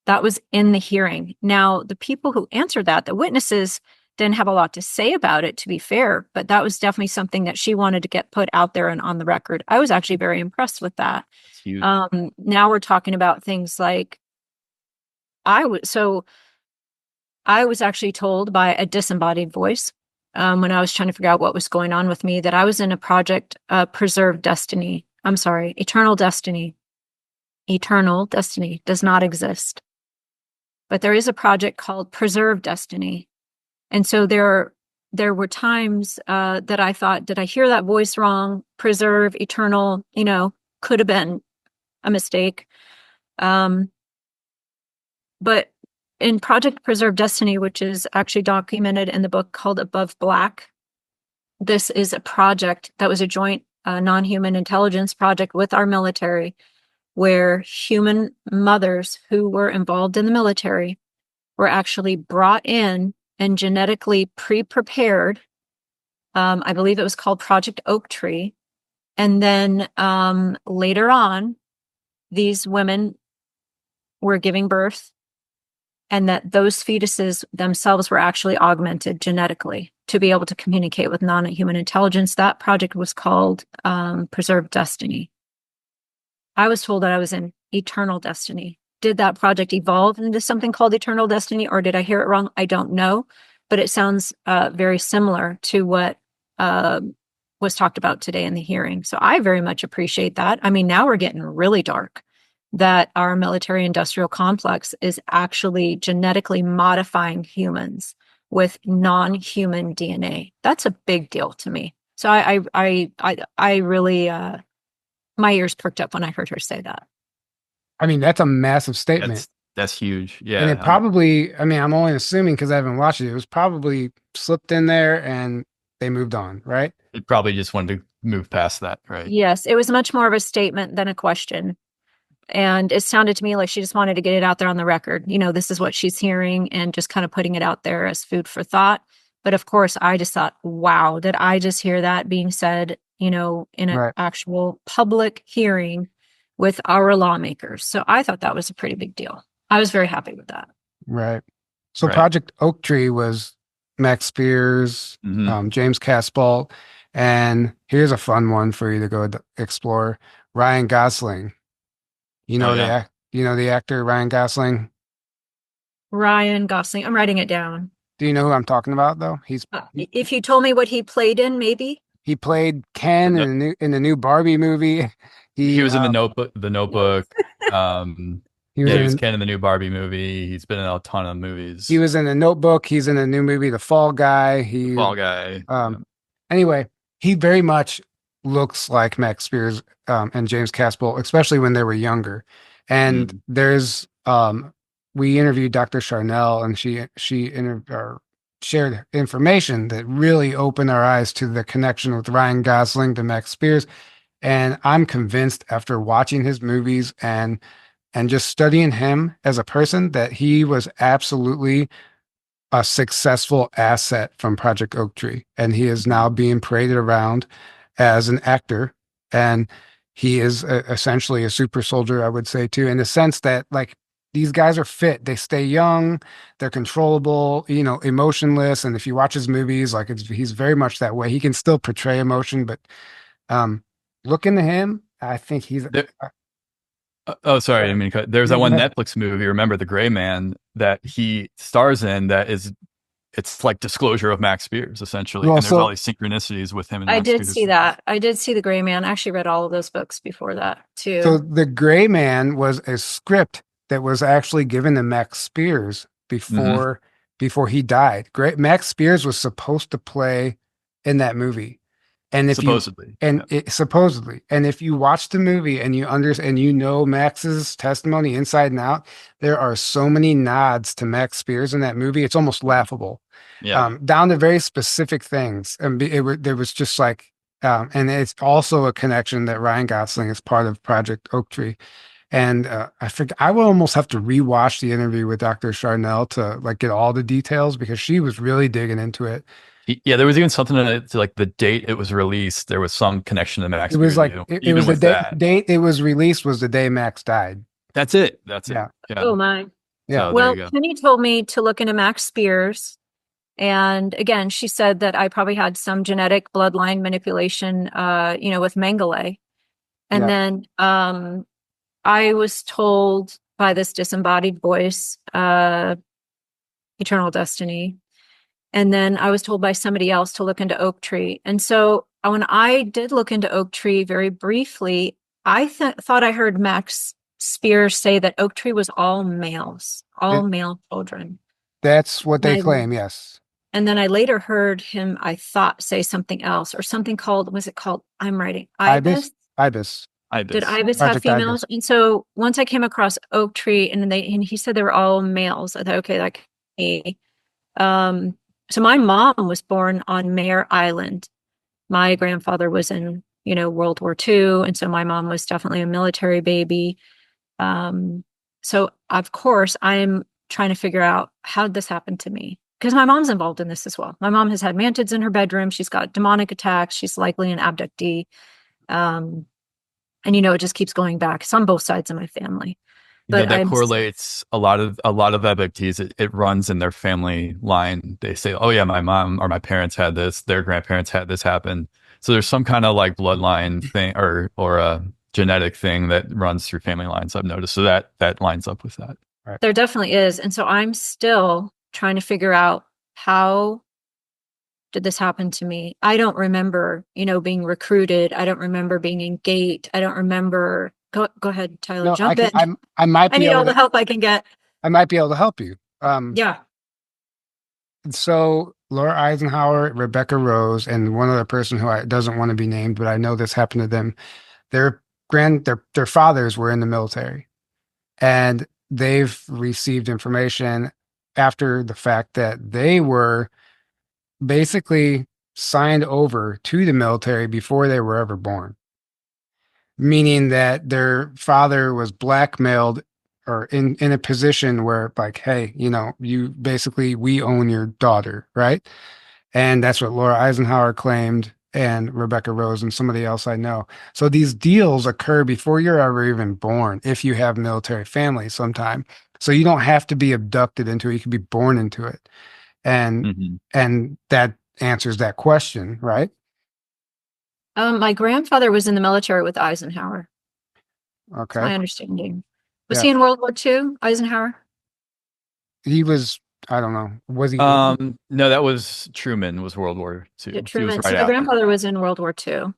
That was in the hearing. Now, the people who answered that, the witnesses, didn't have a lot to say about it, to be fair, but that was definitely something that she wanted to get put out there and on the record. I was actually very impressed with that. That's huge. Now we're talking about things like I was actually told by a disembodied voice when I was trying to figure out what was going on with me that I was in a project, Preserve Destiny. I'm sorry, Eternal Destiny. Eternal Destiny does not exist. But there is a project called Preserve Destiny. And so there were times that I thought, did I hear that voice wrong? Preserve, eternal, could have been a mistake. But in Project Preserve Destiny, which is actually documented in the book called Above Black, this is a project that was a joint non-human intelligence project with our military, where human mothers who were involved in the military were actually brought in and genetically pre-prepared. I believe it was called Project Oak Tree. And then later on, these women were giving birth, and that those fetuses themselves were actually augmented genetically to be able to communicate with non-human intelligence. That project was called Preserve Destiny. I was told that I was in Eternal Destiny. Did that project evolve into something called Eternal Destiny, or did I hear it wrong? I don't know, but it sounds very similar to what was talked about today in the hearing. So I very much appreciate that. I mean, now we're getting really dark, that our military industrial complex is actually genetically modifying humans with non-human DNA. That's a big deal to me. So I really, my ears perked up when I heard her say that. I mean, that's a massive statement. That's huge. Yeah. And it probably, I'm only assuming because I haven't watched it. It was probably slipped in there and they moved on, right? It probably just wanted to move past that, right? Yes, it was much more of a statement than a question. And it sounded to me like she just wanted to get it out there on the record. This is what she's hearing and just kind of putting it out there as food for thought. But of course, I just thought, wow, did I just hear that being said, in an actual public hearing with our lawmakers? So I thought that was a pretty big deal. I was very happy with that. Right. So Project Oak Tree was Max Spears, James Caspalt, and here's a fun one for you to go explore: Ryan Gosling. The actor Ryan Gosling. Ryan Gosling. I'm writing it down. Do you know who I'm talking about, though? If you told me what he played in, maybe. He played Ken in the new Barbie movie. He was in the Notebook. He was Ken in the new Barbie movie. He's been in a ton of movies. He was in The Notebook. He's in a new movie, The Fall Guy. Fall Guy. Anyway, he very much looks like Max Spears and James Caspel, especially when they were younger. And there's we interviewed Dr. Charnel, and she shared information that really opened our eyes to the connection with Ryan Gosling to Max Spears. And I'm convinced after watching his movies and just studying him as a person that he was absolutely a successful asset from Project Oak Tree. And he is now being paraded around as an actor. And he is essentially a super soldier, I would say, too, in the sense that, like, these guys are fit. They stay young. They're controllable, emotionless. And if you watch his movies, like, he's very much that way. He can still portray emotion, but um, look into him. I think he's. Oh, sorry. I mean, there's No, that go one ahead. Netflix movie, Remember the Gray Man, that he stars in. It's like Disclosure of Max Spears, essentially. Well, And there's all so these synchronicities with him and I Max did see Spears. that. I did see The Gray Man. I actually read all of those books before that So too. the Gray Man was a script that was actually given to Max Spears Hmm. before he died. Great Max Spears was supposed to play in that movie. And if you Supposedly. and Yeah. it supposedly, and if you watch the movie and you know Max's testimony inside and out, there are so many nods to Max Spears in that movie. It's almost laughable, Yeah. down to very specific things. And there was just like, and it's also a connection that Ryan Gosling is part of Project Oak Tree. And I think I will almost have to rewatch the interview with Dr. Charnel to like get all the details because she was really digging into it. Yeah, there was even something in it to like the date it was released. There was some connection to Max It was Spears, like it even was the with that. date it was released was the day Max died. That's it. That's it. Yeah, Yeah. Oh my. yeah. So there you Well, go. Penny told me to look into Max Spears. And again, she said that I probably had some genetic bloodline manipulation, with Mengele. And Yeah. then I was told by this disembodied voice, Eternal Destiny. And then I was told by somebody else to look into Oak Tree. And so when I did look into Oak Tree very briefly, I thought I heard Max Spears say that Oak Tree was all males, all It, male children. that's what And they I claim. Yes. and then I later heard him, I thought, say something else or something called, was it called? I'm writing Ibis. Ibis. Ibis. Did Ibis. Ibis have Project Ibis. females? And so once I came across Oak Tree and he said they were all males. I thought, okay, that could be. So my mom was born on Mare Island. My grandfather was in, World War II. And so my mom was definitely a military baby. So of course I'm trying to figure out how did this happen to me? Because my mom's involved in this as well. My mom has had mantids in her bedroom. She's got demonic attacks. She's likely an abductee. And it just keeps going back. It's on both sides of my family. But That I'm correlates a lot of abductees. It runs in their family line. They say, "Oh yeah, my mom or my parents had this. Their grandparents had this happen." So there's some kind of like bloodline thing or a genetic thing that runs through family lines. I've noticed. So that lines up with that. Right. There definitely is. And so I'm still trying to figure out how did this happen to me? I don't remember, being recruited. I don't remember being in gate. I don't remember. Go ahead, Tyler, No, I jump can. in. I might I be need able all the to. help I can get. I might be able to help you. Yeah. So Laura Eisenhower, Rebecca Rose, and one other person who doesn't want to be named, but I know this happened to them. Their fathers were in the military, and they've received information after the fact that they were basically signed over to the military before they were ever born, meaning that their father was blackmailed or in a position where like, hey, you basically we own your daughter, right? And that's what Laura Eisenhower claimed and Rebecca Rose and somebody else I know. So these deals occur before you're ever even born if you have military family sometime. So you don't have to be abducted into it, you can be born into it. And Hmm. and that answers that question, right? My grandfather was in the military with Eisenhower. That's Okay. my understanding. Was Yeah. he in World War II, Eisenhower? He was, I don't know, was he in? No, that was Truman. Was World War Yeah, II. He was Truman. right So my after. grandfather was in World War II.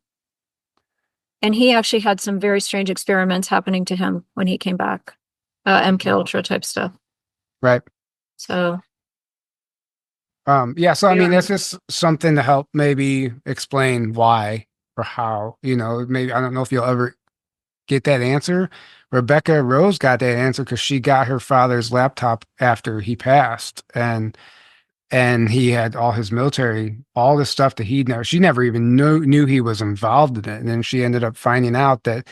And he actually had some very strange experiments happening to him when he came back. MK Ultra type stuff. Right. So Yeah, so I mean yeah. that's just something to help maybe explain why or how, maybe I don't know if you'll ever get that answer. Rebecca Rose got that answer because she got her father's laptop after he passed. And and he had all his military, all this stuff that she never even knew he was involved in it. And then she ended up finding out that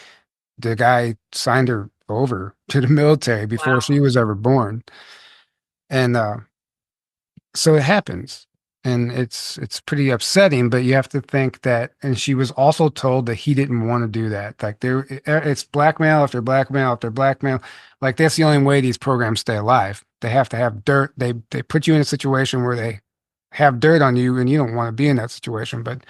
the guy signed her over to the military before she Wow. was ever born. And so it happens. And it's pretty upsetting, but you have to think that, and she was also told that he didn't want to do that. Like it's blackmail after blackmail after blackmail. Like that's the only way these programs stay alive. They have to have dirt. They put you in a situation where they have dirt on you, and you don't want to be in that situation. But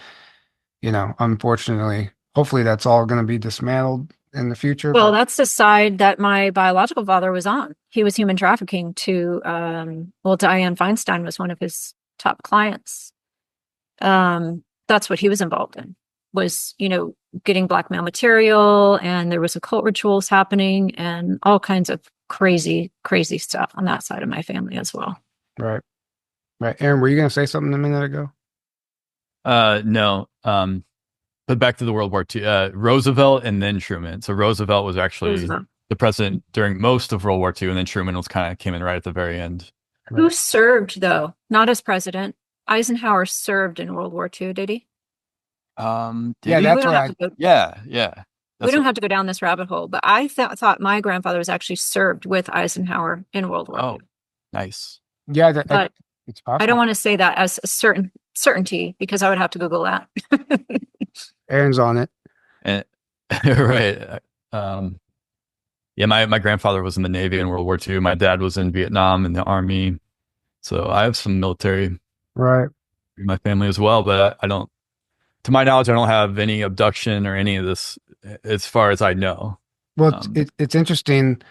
unfortunately, hopefully that's all going to be dismantled in the future. Well, that's the side that my biological father was on. He was human trafficking to Dianne Feinstein was one of his top clients. That's what he was involved in, was, getting blackmail material, and there was occult rituals happening and all kinds of crazy, crazy stuff on that side of my family as well. Right. Right. Aaron, were you going to say something a minute ago? No. But back to the World War II, Roosevelt and then Truman. So Roosevelt was actually the president during most of World War II, and then Truman was kind of came in right at the very end. Who served, though? Not as president. Eisenhower served in World War II, did he? Yeah, that's right. Yeah. We don't have to go down this rabbit hole, but I thought my grandfather was actually served with Eisenhower in World War II. Nice. Yeah, but it's possible. I don't want to say that as a certainty because I would have to Google that. Aaron's on it. And, right. Yeah, my grandfather was in the Navy in World War II. My dad was in Vietnam in the Army. So I have some military right in my family as well, but I don't, to my knowledge, I don't have any abduction or any of this as far as I know. Well, it's interesting.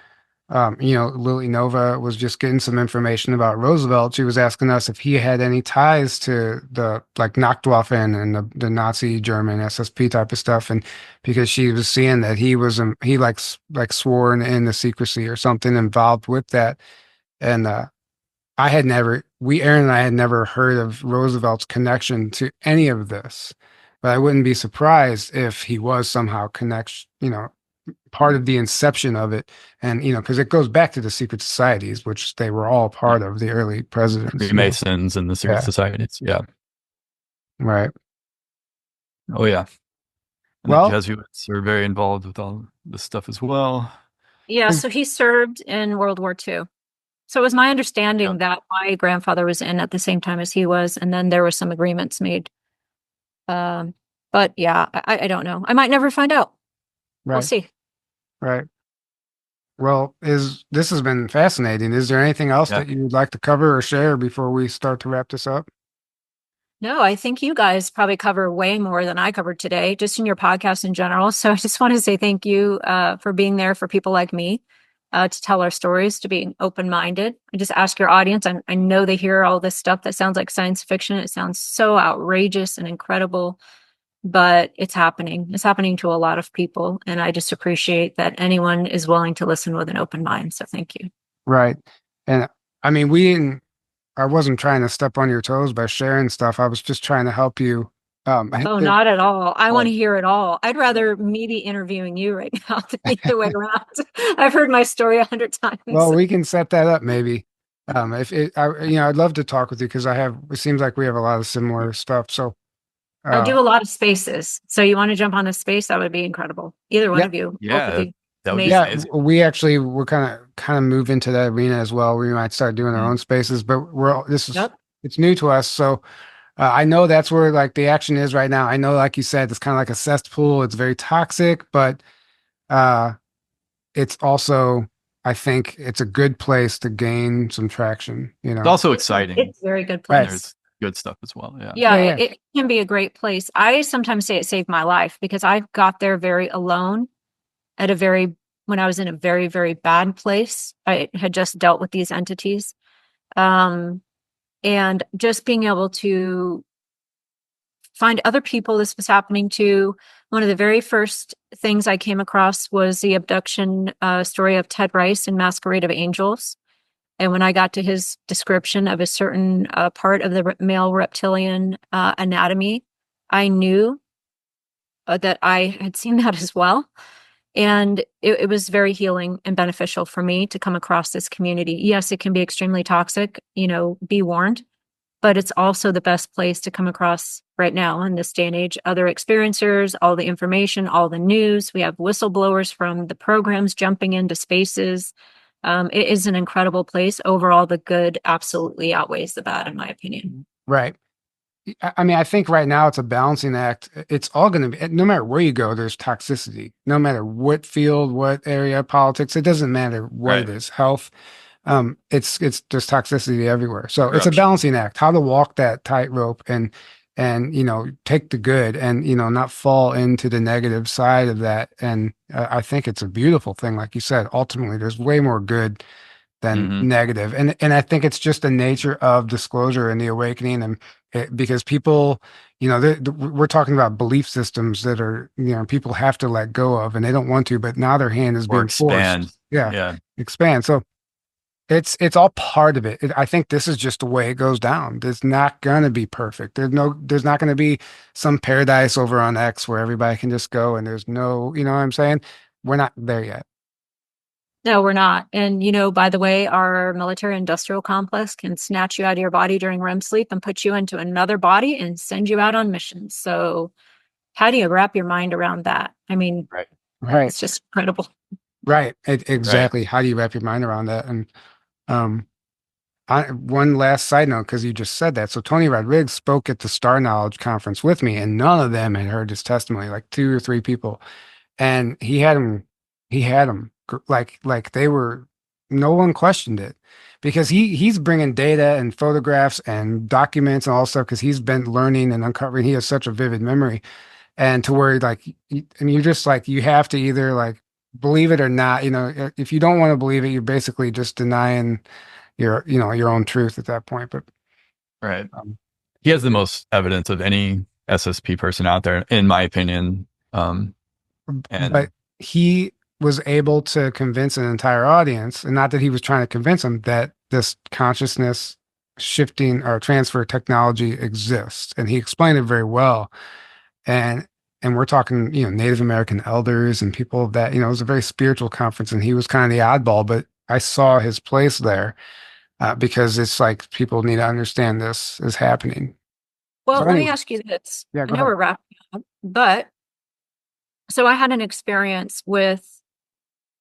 Lily Nova was just getting some information about Roosevelt. She was asking us if he had any ties to the Nachtwaffen and the Nazi German SSP type of stuff, and because she was seeing that he was sworn in the secrecy or something involved with that, and Aaron and I had never heard of Roosevelt's connection to any of this, but I wouldn't be surprised if he was somehow part of the inception of it. And, because it goes back to the secret societies, which they were all part of, the early presidents. Freemasons and the secret societies. Yeah. Right. Oh, yeah. And well, the Jesuits are very involved with all this stuff as well. Yeah, so he served in World War II. So it was my understanding that my grandfather was in at the same time as he was, and then there were some agreements made. But yeah, I don't know. I might never find out. Right. We'll see. Right. Well, this has been fascinating. Is there anything else that you would like to cover or share before we start to wrap this up? No, I think you guys probably cover way more than I covered today, just in your podcast in general. So I just want to say thank you for being there for people like me, to tell our stories, to being open-minded. I just ask your audience. I know they hear all this stuff that sounds like science fiction. It sounds so outrageous and incredible, but it's happening. It's happening to a lot of people. And I just appreciate that anyone is willing to listen with an open mind. So thank you. Right. And I mean, I wasn't trying to step on your toes by sharing stuff. I was just trying to help you. Not at all. I want to hear it all. I'd rather me be interviewing you right now than the way around. I've heard my story 100 times. Well, we can set that up maybe. I'd love to talk with you because it seems like we have a lot of similar stuff. So I do a lot of spaces. So you want to jump on a space? That would be incredible. Either one of you. Yeah. We actually we're kind of move into that arena as well. We might start doing our own spaces, but it's new to us. So I know that's where the action is right now. I know, like you said, it's kind of like a cesspool. It's very toxic, but it's also, I think it's a good place to gain some traction. It's also exciting. It's a very good place. There's good stuff as well. Yeah. It can be a great place. I sometimes say it saved my life because I got there very alone when I was in a very, very bad place. I had just dealt with these entities. And just being able to find other people this was happening to. One of the very first things I came across was the abduction story of Ted Rice in Masquerade of Angels. And when I got to his description of a certain part of the male reptilian anatomy, I knew that I had seen that as well. And it was very healing and beneficial for me to come across this community. Yes, it can be extremely toxic, be warned. but it's also the best place to come across right now in this day and age, other experiencers, all the information, all the news. We have whistleblowers from the programs jumping into spaces. It is an incredible place. Overall, the good absolutely outweighs the bad, in my opinion. Right. I mean, I think right now it's a balancing act. It's all going to be, no matter where you go, there's toxicity. No matter what field, what area, politics, it doesn't matter what it Right. is, health. It's there's toxicity everywhere. So it's a Corruption. balancing act, how to walk that tightrope and take the good and not fall into the negative side of that. And I think it's a beautiful thing, like you said. Ultimately, there's way more good than Mhm. negative. And I think it's just the nature of disclosure and the awakening, and because people, we're talking about belief systems that are, people have to let go of, and they don't want to, but now their hand is Or being forced. expand. Yeah, Yeah. expand. So it's all part of it. I think this is just the way it goes down. There's not gonna be perfect. There's not gonna be some paradise over on X where everybody can just go and there's no, you know what I'm saying? We're not there yet. No, we're not. And, by the way, our military industrial complex can snatch you out of your body during REM sleep and put you into another body and send you out on missions. So how do you wrap your mind around that? I mean, Right. Right. it's just incredible. Right. Right. Exactly. How do you wrap your mind around that? And um one last side note, because you just said that. So Tony Rodriguez spoke at the Star Knowledge conference with me, and none of them had heard his testimony, like two or three people. And he had them like they were, no one questioned it because he's bringing data and photographs and documents and all stuff because he's been learning and uncovering. He has such a vivid memory, and to where like, and you're just like, you have to either like believe it or not. If you don't want to believe it, you're basically just denying your own truth at that point. But Right. um, He has the most evidence of any SSP person out there, in my opinion. but And he was able to convince an entire audience, and not that he was trying to convince them, that this consciousness shifting or transfer technology exists, and he explained it very well. And we're talking, Native American elders and people of that. It was a very spiritual conference, and he was kind of the oddball, but I saw his place there because it's like people need to understand this is happening. Well, So let me anyway, ask you this. yeah, I go know ahead. we're wrapping up, but so I had an experience with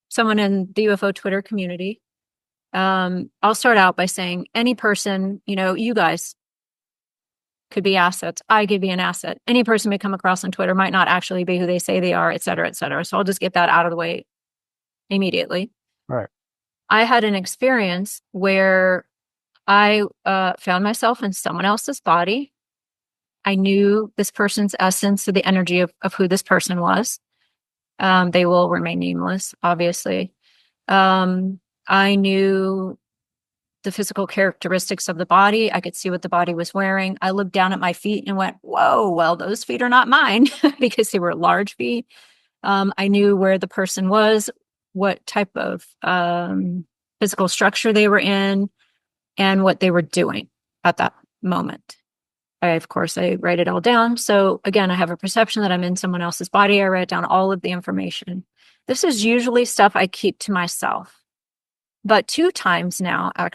someone in the UFO Twitter community. I'll start out by saying any person, you guys could be assets. I could be an asset. Any person we come across on Twitter might not actually be who they say they are, et cetera, et cetera. So I'll just get that out of the way immediately. All right. I had an experience where I found myself in someone else's body. I knew this person's essence, so the energy of who this person was. They will remain nameless, obviously. I knew the physical characteristics of the body. I could see what the body was wearing. I looked down at my feet and went, whoa, well, those feet are not mine because they were large feet. I knew where the person was, what type of physical structure they were in, and what they were doing at that moment. Of course, I write it all down. So again, I have a perception that I'm in someone else's body. I write down all of the information. This is usually stuff I keep to myself. But two times now, I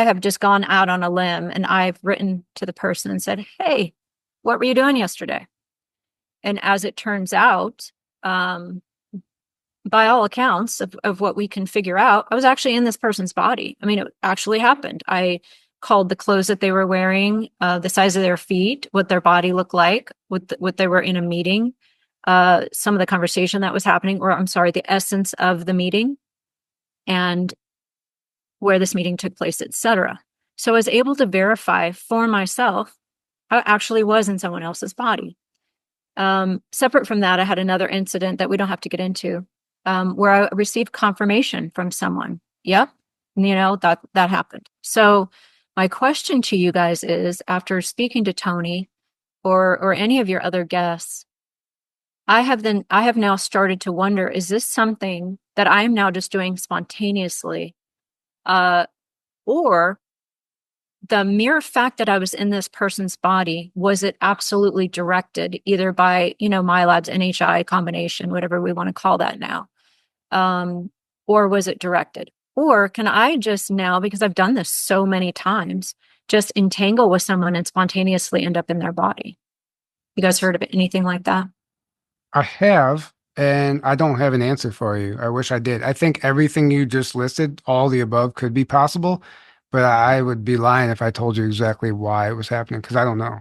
have just gone out on a limb and I've written to the person and said, hey, what were you doing yesterday? And as it turns out, by all accounts of what we can figure out, I was actually in this person's body. I mean, it actually happened. I called the clothes that they were wearing, the size of their feet, what their body looked like, what they were in a meeting, some of the conversation that was happening, or I'm sorry, the essence of the meeting and where this meeting took place, etc. So I was able to verify for myself how it actually was in someone else's body. Separate from that, I had another incident that we don't have to get into, where I received confirmation from someone. Yep, that happened. So my question to you guys is, after speaking to Tony or any of your other guests, I have now started to wonder, is this something that I'm now just doing spontaneously? Or the mere fact that I was in this person's body, was it absolutely directed either by, Milabs, NHI combination, whatever we want to call that now? Or was it directed? Or can I just now, because I've done this so many times, just entangle with someone and spontaneously end up in their body? You guys heard of anything like that? I have, and I don't have an answer for you. I wish I did. I think everything you just listed, all the above, could be possible, but I would be lying if I told you exactly why it was happening because I don't know,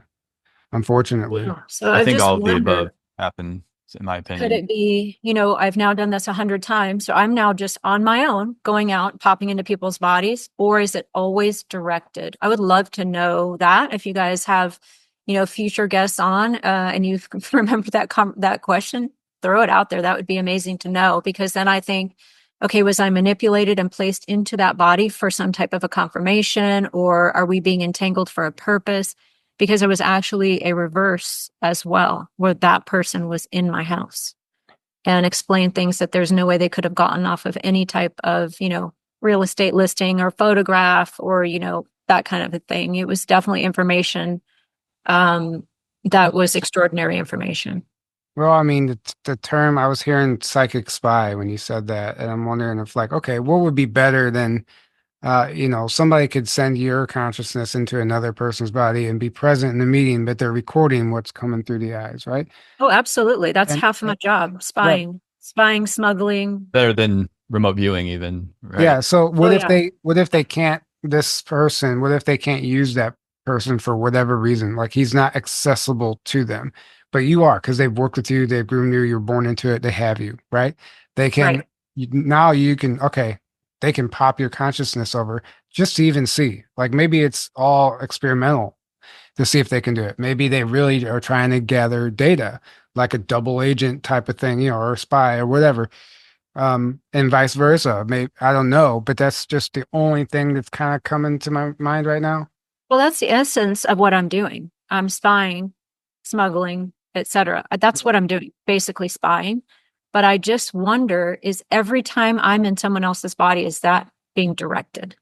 unfortunately. Yeah. So I I think just all of the above wonder, happen, in my could opinion. it be, I've now done this 100 times, so I'm now just on my own going out, popping into people's bodies, or is it always directed? I would love to know that if you guys have, future guests on, and you remember that question, throw it out there. That would be amazing to know, because then I think, okay, was I manipulated and placed into that body for some type of a confirmation, or are we being entangled for a purpose? Because it was actually a reverse as well, where that person was in my house and explained things that there's no way they could have gotten off of any type of, real estate listing or photograph or, that kind of a thing. It was definitely information that was extraordinary information. Well, I mean, the term I was hearing psychic spy when you said that, and I'm wondering if, like, okay, what would be better than, somebody could send your consciousness into another person's body and be present in the meeting, but they're recording what's coming through the eyes, right? Oh, absolutely. That's And, half of my job, right. spying, smuggling. Better than remote viewing, even, Yeah. right? So Oh, yeah. what if they can't, this person, what if they can't use that person for whatever reason? Like he's not accessible to them, but you are because they've worked with you, they've groomed you, you're born into it, they have you, right? They can, Right. now you can, okay, they can pop your consciousness over just to even see. Like maybe it's all experimental to see if they can do it. Maybe they really are trying to gather data, like a double agent type of thing, or a spy or whatever, and vice versa. Maybe I don't know, but that's just the only thing that's kind of coming to my mind right now. Well, that's the essence of what I'm doing. I'm spying, smuggling, etc. That's what I'm doing, basically spying. But I just wonder, is every time I'm in someone else's body, is that being directed?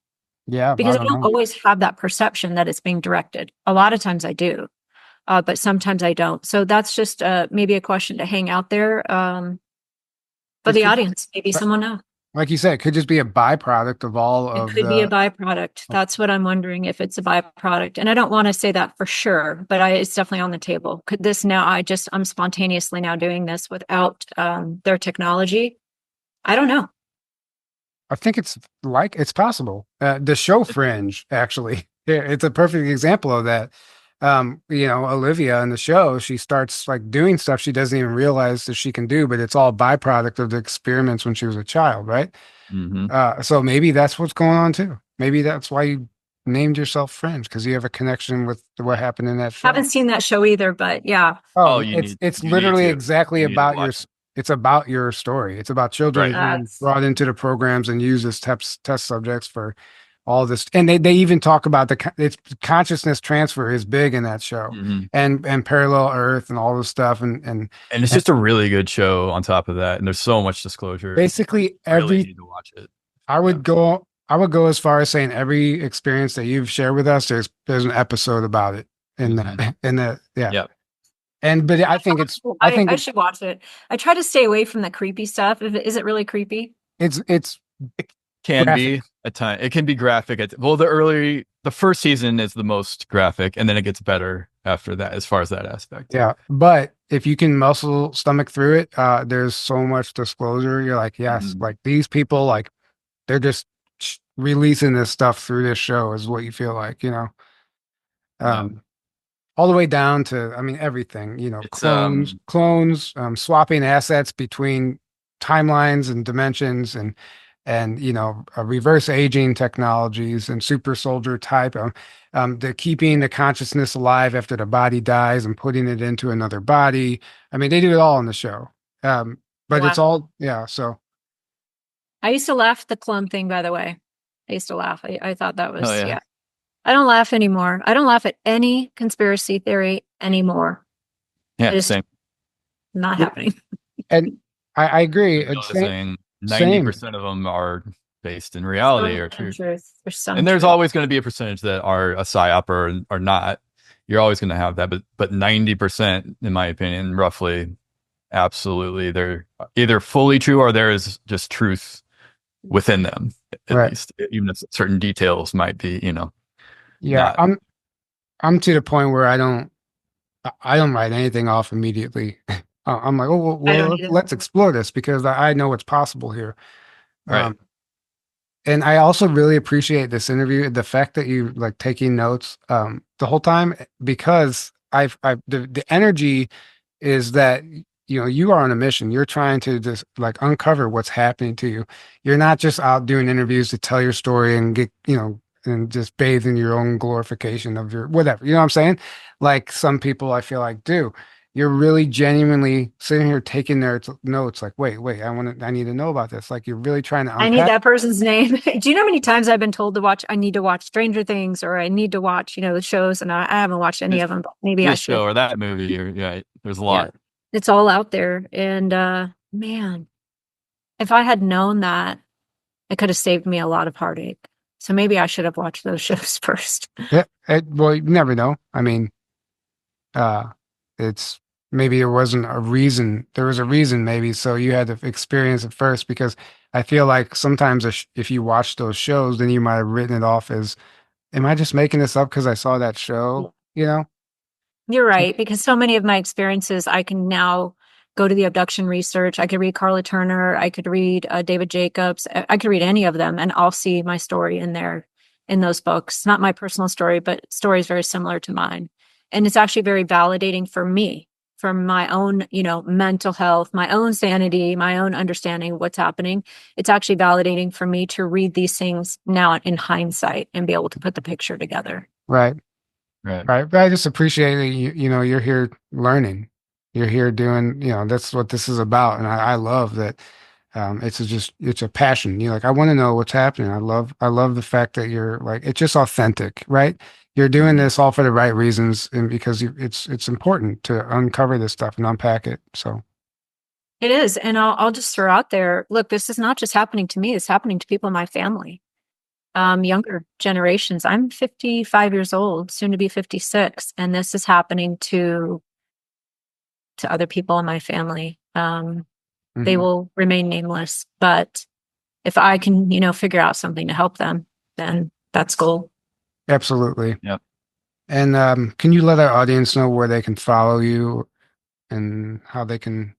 Yeah, I Because I don't don't know. always have that perception that it's being directed. A lot of times I do, but sometimes I don't. So that's just maybe a question to hang out there for It the could, audience. Maybe someone knows. like you said, it could just be a byproduct of all It of could be a the. byproduct. That's what I'm wondering, if it's a byproduct. And I don't want to say that for sure, but it's definitely on the table. Could this now, I'm spontaneously now doing this without their technology? I don't know. I think it's possible. The show Fringe, actually, yeah, it's a perfect example of that. Olivia in the show, she starts like doing stuff she doesn't even realize that she can do, but it's all a byproduct of the experiments when she was a child, right? Mm-hmm. So maybe that's what's going on too. Maybe that's why you named yourself Fringe because you have a connection with what happened in that Haven't show. seen that show either, but yeah, Oh, Oh, you it's need it's you need literally to exactly you need to about watch it. it's about your story. It's about children Right. being that's brought into the programs and used as test subjects for all this. And they even talk about it's consciousness transfer is big in that show, Mm-hmm. and parallel Earth and all this stuff And it's and just a really good show on top of that. And there's so much disclosure. basically Really every need to watch it. I Yeah. would go I would go as far as saying every experience that you've shared with us, there's an episode about it in Mhm. that in the yeah. Yep. And but I think I should watch it. I try to stay away from the creepy stuff. Is it really creepy? it's Can graphic. be a time. It can be graphic. Well, the first season is the most graphic, and then it gets better after that, as far as that aspect. Yeah, but if you can muscle stomach through it, there's so much disclosure. You're like, yes, Mhm. like these people, like they're just releasing this stuff through this show is what you feel like, Yeah. um, all the way down to, I mean, everything, It's clones, swapping assets between timelines and dimensions and reverse aging technologies and super soldier type, the keeping the consciousness alive after the body dies and putting it into another body. I mean, they do it all in the show. But it's Wow. all, yeah. So I used to laugh at the clone thing, by the way. I used to laugh. I thought that oh was, yeah. yeah. I don't laugh anymore. I don't laugh at any conspiracy theory anymore. Yeah, It is same. not happening. and I agree. I'm It's same, noticing same. 90% of them are based in reality or Some true. truth. There's some And there's truth. always going to be a percentage that are a psyop or not. You're always going to have that, but 90%, in my opinion, roughly, absolutely, they're either fully true or there is just truth within them. at Right. least, even if certain details might be, Yeah. not I'm to the point where I don't write anything off immediately. I'm like, oh, I don't well, either. let's explore this because I know what's possible here. right. Um, and I also really appreciate this interview, the fact that you like taking notes the whole time because the energy is that you are on a mission. You're trying to just like uncover what's happening to you. You're not just out doing interviews to tell your story and get and just bathe in your own glorification of your whatever. You know what I'm saying? Like some people I feel like do. You're really genuinely sitting here taking their notes. Like, wait, I need to know about this. Like, you're really trying to I need unpack. that person's name. Do you know how many times I've been told to watch? I need to watch Stranger Things, or I need to watch, the shows, and I haven't watched any This, of them. But maybe I this should. show or that movie, or yeah, there's a Yeah, lot. it's all out there, and man, if I had known that, it could have saved me a lot of heartache. So maybe I should have watched those shows first. Yeah, well, you never know. I mean, uh, it's maybe there wasn't a reason. There was a reason, maybe. So you had to experience it first because I feel like sometimes if you watch those shows, then you might have written it off as, am I just making this up because I saw that show? You know? You're So, right, because so many of my experiences, I can now go to the abduction research. I could read Carla Turner. I could read David Jacobs. I could read any of them, and I'll see my story in there in those books. Not my personal story, but stories very similar to mine. And it's actually very validating for me, for my own, mental health, my own sanity, my own understanding of what's happening. It's actually validating for me to read these things now in hindsight and be able to put the picture together. right. Right. Right. But I just appreciate that you're here learning. You're here doing, that's what this is about. And I love that it's a passion. You're like, I want to know what's happening. I love the fact that you're like, it's just authentic, right? You're doing this all for the right reasons and because it's important to uncover this stuff and unpack it. So It is. And I'll just throw out there, look, this is not just happening to me, it's happening to people in my family. Younger generations. I'm 55 years old, soon to be 56, and this is happening to other people in my family. They mhm, will remain nameless, but if I can, figure out something to help them, then that's goal. absolutely. Yep. And can you let our audience know where they can follow you and how they can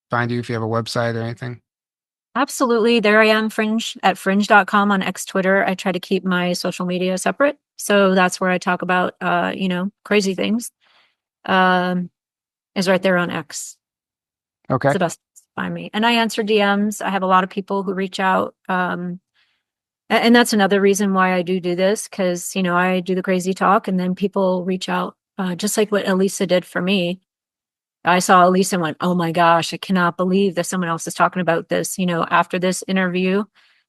find you if you have a website or anything? Absolutely. There I am, Fringe at fringe.com on X Twitter. I try to keep my social media separate. So that's where I talk about crazy things. Is right there on X. Okay. It's the best place to find me. And I answer DMs. I have a lot of people who reach out. And that's another reason why I do this, because, I do the crazy talk and then people reach out, just like what Elisa did for me. I saw Elisa and went, oh my gosh, I cannot believe that someone else is talking about this. After this interview,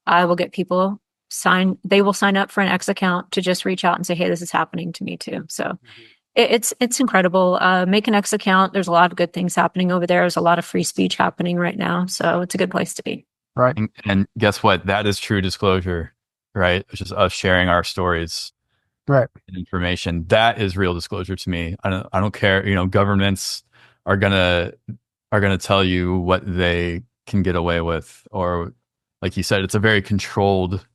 I will get people they will sign up for an X account to just reach out and say, hey, this is happening to me too. So it's incredible. Make an X account. There's a lot of good things happening over there. There's a lot of free speech happening right now. So it's a good place to be. Right. And guess what? That is true disclosure, right? It's just us sharing our stories Right. and information. That is real disclosure to me. I don't care. Governments are gonna tell you what they can get away with, or like you said, it's a very controlled.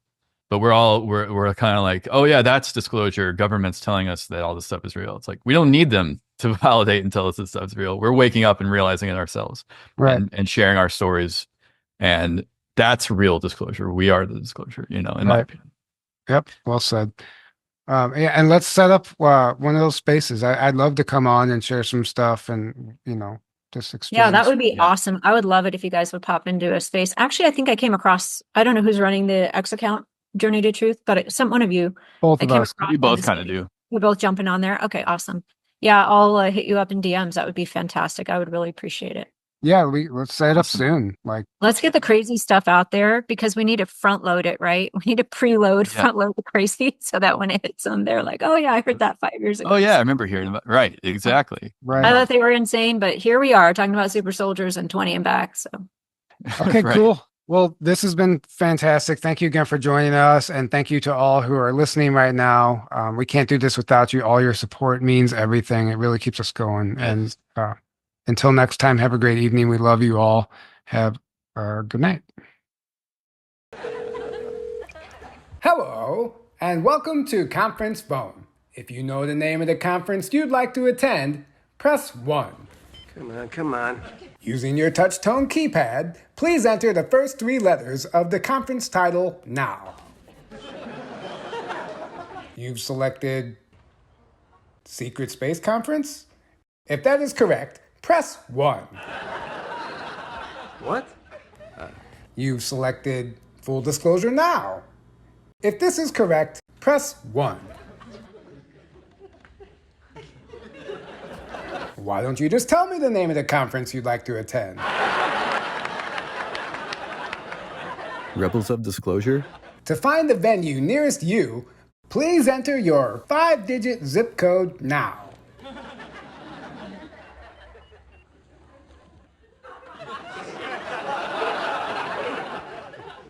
But we're kind of like, oh yeah, that's disclosure. Government's telling us that all this stuff is real. It's like we don't need them to validate and tell us this stuff's real. We're waking up and realizing it ourselves, Right. and sharing our stories, and that's real disclosure. We are the disclosure, in my Right. opinion. Yep. Well said. Yeah, and let's set up one of those spaces. I'd love to come on and share some stuff and, just Yeah, that exchange. would be Yeah. awesome. I would love it if you guys would pop into a space. Actually, I think I came across, I don't know who's running the X account, Journey to Truth, but one of you, Both I of came us. across We in both this kind of space. do. We're both jumping on there. Okay, awesome. Yeah, I'll hit you up in DMs. That would be fantastic. I would really appreciate it. Yeah, let's set it up Awesome. soon. Like, Let's get the crazy stuff out there because we need to front load it, right? We need to preload, Yeah. front load the crazy so that when it hits them, they're like, oh yeah, I heard that 5 years ago. Oh yeah, I remember hearing about. Right. Exactly. right. I thought they were insane, but here we are talking about super soldiers and 20 and back. So Okay, Right. cool. Well, this has been fantastic. Thank you again for joining us. And thank you to all who are listening right now. We can't do this without you. All your support means everything. It really keeps us going. And until next time, have a great evening. We love you all. Have a good night. Hello, and welcome to Conference Phone. If you know the name of the conference you'd like to attend, press 1. Come on. Using your touch-tone keypad, please enter the first 3 letters of the conference title now. You've selected Secret Space Conference? If that is correct, press 1. What? You've selected Full Disclosure Now. If this is correct, press 1. Why don't you just tell me the name of the conference you'd like to attend? Rebels of Disclosure? To find the venue nearest you, please enter your 5-digit zip code now.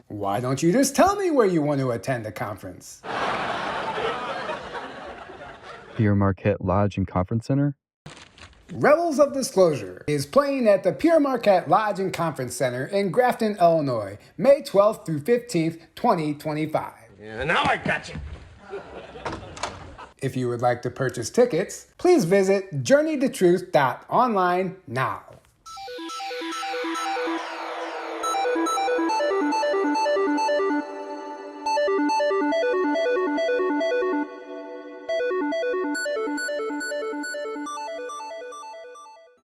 Why don't you just tell me where you want to attend the conference? Pierre Marquette Lodge and Conference Center? Rebels of Disclosure is playing at the Pierre Marquette Lodge and Conference Center in Grafton, Illinois, May 12th through 15th, 2025. Yeah, now I got you. If you would like to purchase tickets, please visit journeytotruth.online now.